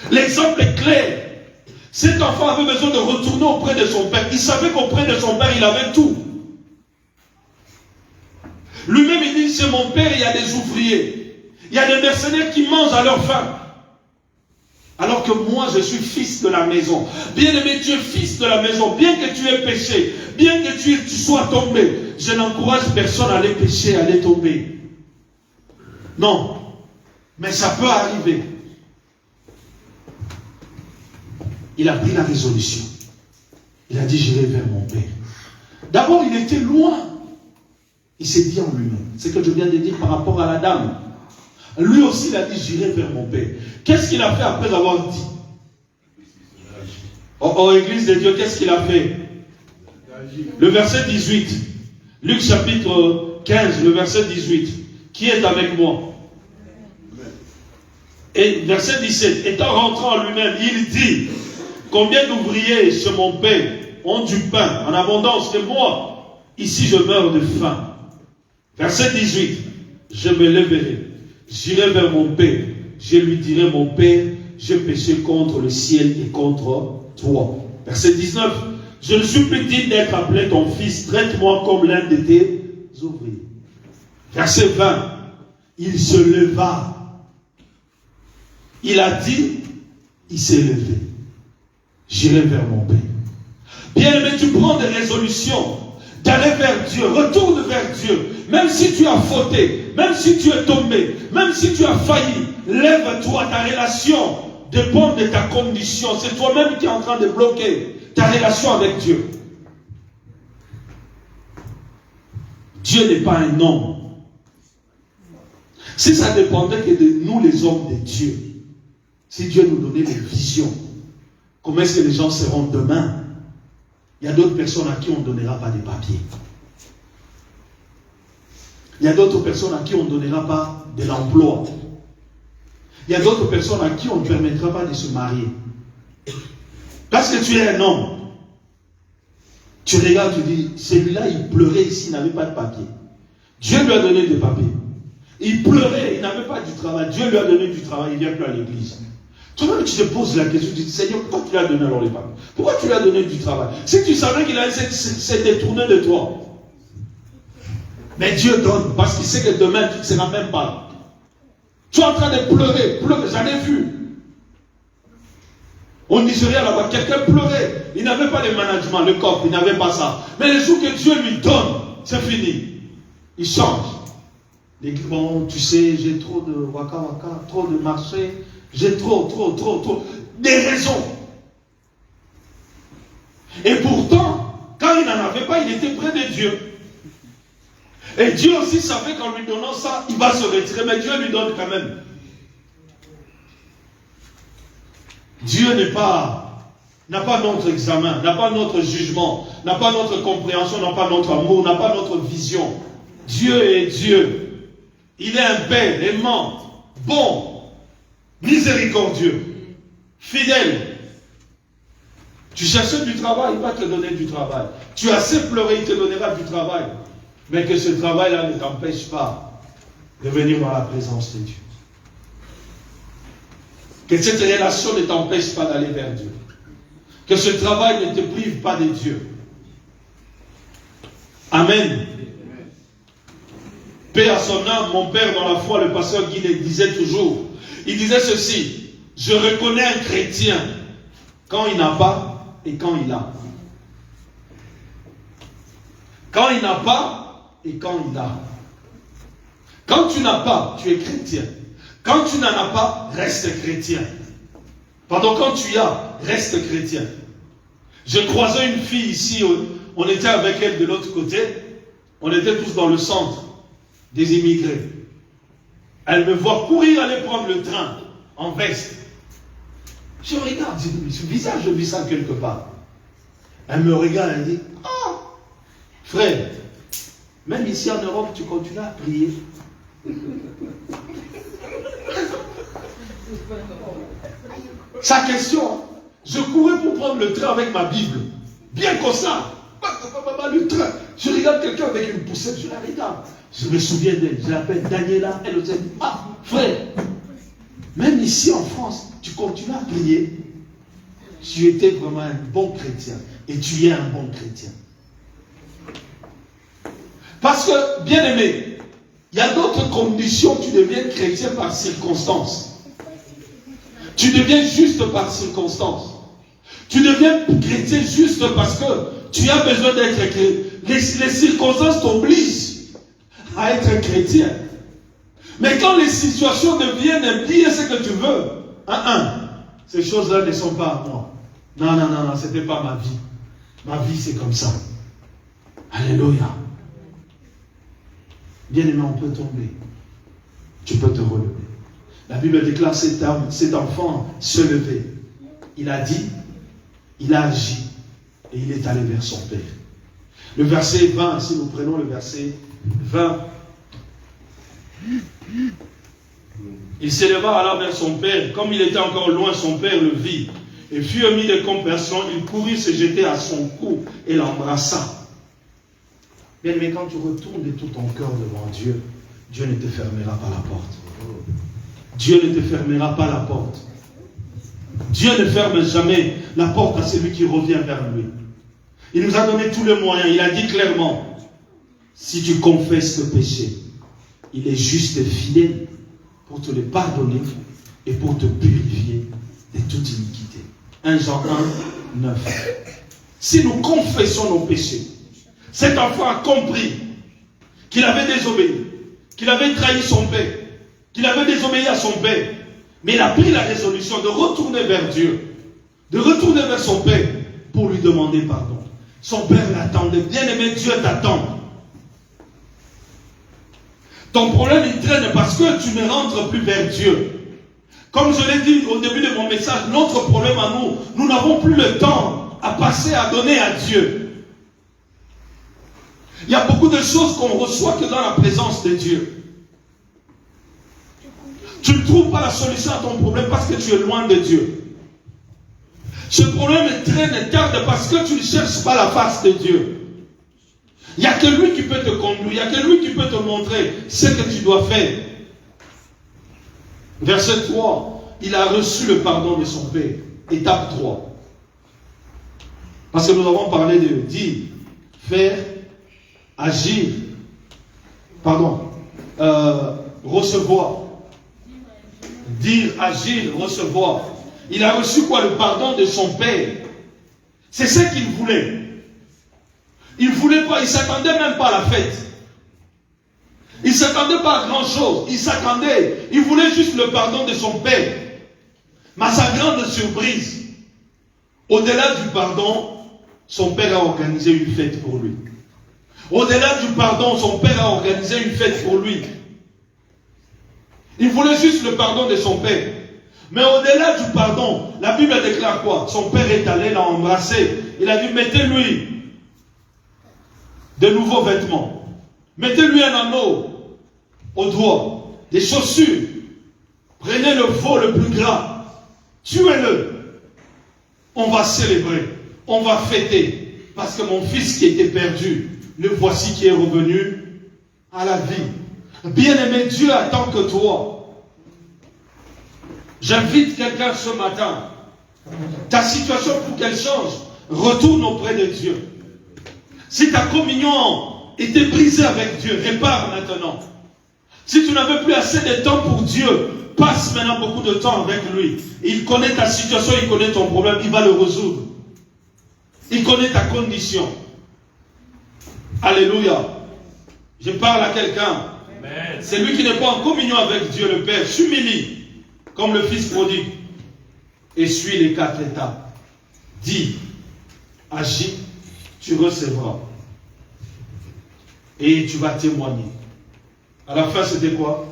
L'exemple est clair. Cet enfant avait besoin de retourner auprès de son père. Il savait qu'auprès de son père, il avait tout. Lui-même, il dit, chez mon père, il y a des ouvriers. Il y a des mercenaires qui mangent à leur faim. Alors que moi, je suis fils de la maison. Bien-aimé, tu es fils de la maison. Bien que tu aies péché, bien que tu sois tombé, je n'encourage personne à aller pécher, à aller tomber. Non. Mais ça peut arriver. Il a pris la résolution. Il a dit, j'irai vers mon Père. D'abord, il était loin. Il s'est dit en lui-même. C'est ce que je viens de dire par rapport à la dame. Lui aussi, il a dit, j'irai vers mon Père. Qu'est-ce qu'il a fait après avoir dit? Oh, Église de Dieu, qu'est-ce qu'il a fait? Le verset 18. Luc chapitre 15, le verset 18. Qui est avec moi? Et verset 17. Étant rentré en lui-même, il dit, combien d'ouvriers chez mon Père ont du pain en abondance que moi, ici je meurs de faim. Verset 18. Je me lèverai, j'irai vers mon Père, je lui dirai, mon Père, j'ai péché contre le ciel et contre toi. Verset 19. Je ne suis plus digne d'être appelé ton fils, traite-moi comme l'un de tes ouvriers. Verset 20. Il se leva. Il a dit, il s'est levé. J'irai vers mon Père. Bien aimé, tu prends des résolutions d'aller vers Dieu, retourne vers Dieu. Même si tu as fauté, même si tu es tombé, même si tu as failli, lève-toi. Ta relation dépend de ta condition. C'est toi-même qui es en train de bloquer ta relation avec Dieu. Dieu n'est pas un homme. Si ça dépendait que de nous les hommes de Dieu, si Dieu nous donnait des visions, comment est-ce que les gens seront demain? Il y a d'autres personnes à qui on ne donnera pas des papiers. Il y a d'autres personnes à qui on ne donnera pas de l'emploi. Il y a d'autres personnes à qui on ne permettra pas de se marier. Parce que tu es un homme. Tu regardes, tu dis, celui-là, il pleurait ici, il n'avait pas de papier. Dieu lui a donné des papiers. Il pleurait, il n'avait pas du travail. Dieu lui a donné du travail, il ne vient plus à l'église. Toi-même, tu te poses la question, tu dis, Seigneur, pourquoi tu lui as donné alors les papiers? Pourquoi tu lui as donné du travail? Si tu savais qu'il allait s'être détourné de toi. Mais Dieu donne, parce qu'il sait que demain, tu ne seras même pas là. Tu es en train de pleurer, j'en ai vu. Au Nigeria, là-bas, quelqu'un pleurait. Il n'avait pas de management, le corps, il n'avait pas ça. Mais le jour que Dieu lui donne, c'est fini. Il change. Il dit, bon, tu sais, j'ai trop de waka waka, trop de marché, j'ai trop. Des raisons. Et pourtant, quand il n'en avait pas, il était près de Dieu. Et Dieu aussi savait qu'en lui donnant ça, il va se retirer, mais Dieu lui donne quand même. Dieu n'a pas notre examen, n'a pas notre jugement, n'a pas notre compréhension, n'a pas notre amour, n'a pas notre vision. Dieu est Dieu. Il est un Père aimant, bon, miséricordieux, fidèle. Tu cherchais du travail, il va te donner du travail. Tu as assez pleuré, il te donnera du travail. Mais que ce travail-là ne t'empêche pas de venir dans la présence de Dieu. Que cette relation ne t'empêche pas d'aller vers Dieu. Que ce travail ne te prive pas de Dieu. Amen. Paix à son âme, mon père dans la foi, le pasteur Guy disait toujours. Il disait ceci, je reconnais un chrétien quand il n'a pas et quand il a. Quand il n'a pas et quand il a. Quand tu n'as pas, tu es chrétien. Quand tu n'en as pas, reste chrétien. Pardon, quand tu as, reste chrétien. Je croisais une fille ici, on était avec elle de l'autre côté, on était tous dans le centre des immigrés. Elle me voit courir aller prendre le train en veste. Je regarde, je dis, ce visage, je vis ça quelque part. Elle me regarde, elle dit, ah, frère, Même ici en Europe, tu continues à prier. Sa question, je courais pour prendre le train avec ma Bible. Bien comme ça. Le train. Je regarde quelqu'un avec une poussette, je la regarde. Je me souviens d'elle, je l'appelle Daniela. Elle me dit, ah, frère, même ici en France, tu continues à prier. Tu étais vraiment un bon chrétien. Et tu es un bon chrétien. Parce que, bien aimé, il y a d'autres conditions, tu deviens chrétien par circonstance. Tu deviens juste par circonstance. Tu deviens chrétien juste parce que tu as besoin d'être chrétien. Les circonstances t'obligent à être chrétien. Mais quand les situations deviennent bien ce que tu veux, ces choses-là ne sont pas à moi. Non, ce n'était pas ma vie. Ma vie, c'est comme ça. Alléluia. Bien-aimé, on peut tomber. Tu peux te relever. La Bible déclare cet enfant se lever. Il a dit, il a agi et il est allé vers son père. Le verset 20, si nous prenons le verset 20, il s'éleva alors vers son père. Comme il était encore loin, son père le vit. Et fut mis de compassion, il courut se jeter à son cou et l'embrassa. Bien, mais quand tu retournes de tout ton cœur devant Dieu, Dieu ne te fermera pas la porte. Dieu ne te fermera pas la porte. Dieu ne ferme jamais la porte à celui qui revient vers lui. Il nous a donné tous les moyens. Il a dit clairement, si tu confesses le péché, il est juste et fidèle pour te le pardonner et pour te purifier de toute iniquité. 1 Jean 1, 9. Si nous confessons nos péchés, cet enfant a compris qu'il avait désobéi, qu'il avait trahi son père, qu'il avait désobéi à son père. Mais il a pris la résolution de retourner vers Dieu, de retourner vers son père pour lui demander pardon. Son père l'attendait. Bien-aimé, Dieu t'attend. Ton problème, il traîne parce que tu ne rentres plus vers Dieu. Comme je l'ai dit au début de mon message, notre problème à nous, nous n'avons plus le temps à passer à donner à Dieu. Il y a beaucoup de choses qu'on reçoit que dans la présence de Dieu. Tu ne trouves pas la solution à ton problème parce que tu es loin de Dieu. Ce problème traîne tarde parce que tu ne cherches pas la face de Dieu. Il n'y a que lui qui peut te conduire, il n'y a que lui qui peut te montrer ce que tu dois faire. Verset 3, il a reçu le pardon de son père. Étape 3. Parce que nous avons parlé de dire, faire, agir, recevoir. Dire, agir, recevoir. Il a reçu quoi? Le pardon de son père. C'est ce qu'il voulait. Il ne voulait pas, il ne s'attendait même pas à la fête. Il ne s'attendait pas à grand chose. Il voulait juste le pardon de son père. Mais sa grande surprise, au-delà du pardon, son père a organisé une fête pour lui. Au-delà du pardon, son père a organisé une fête pour lui. Il voulait juste le pardon de son père. Mais au-delà du pardon, la Bible déclare quoi? Son père est allé l'embrasser. Il a dit, mettez-lui de nouveaux vêtements. Mettez-lui un anneau au doigt, des chaussures. Prenez le veau le plus gras. Tuez-le. On va célébrer. On va fêter. Parce que mon fils qui était perdu, le voici qui est revenu à la vie. Bien-aimé, Dieu attend que toi. J'invite quelqu'un ce matin. Ta situation, pour qu'elle change, retourne auprès de Dieu. Si ta communion était brisée avec Dieu, répare maintenant. Si tu n'avais plus assez de temps pour Dieu, passe maintenant beaucoup de temps avec lui. Il connaît ta situation, il connaît ton problème, il va le résoudre. Il connaît ta condition. Alléluia. Je parle à quelqu'un. C'est lui qui n'est pas en communion avec Dieu le Père. S'humilie comme le fils prodigue. Et suis les 4 étapes. Dis, agis, tu recevras. Et tu vas témoigner. À la fin, c'était quoi?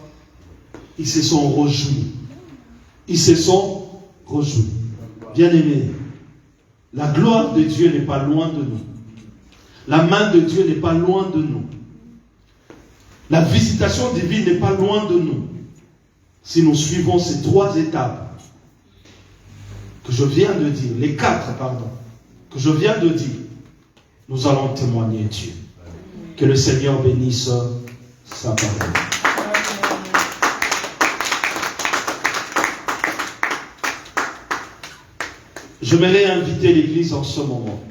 Ils se sont réjouis. Ils se sont réjouis. Bien-aimés, la gloire de Dieu n'est pas loin de nous. La main de Dieu n'est pas loin de nous. La visitation divine n'est pas loin de nous. Si nous suivons ces 3 étapes que je viens de dire, les 4, pardon, que je viens de dire, nous allons témoigner Dieu. Que le Seigneur bénisse sa parole. J'aimerais inviter l'Église en ce moment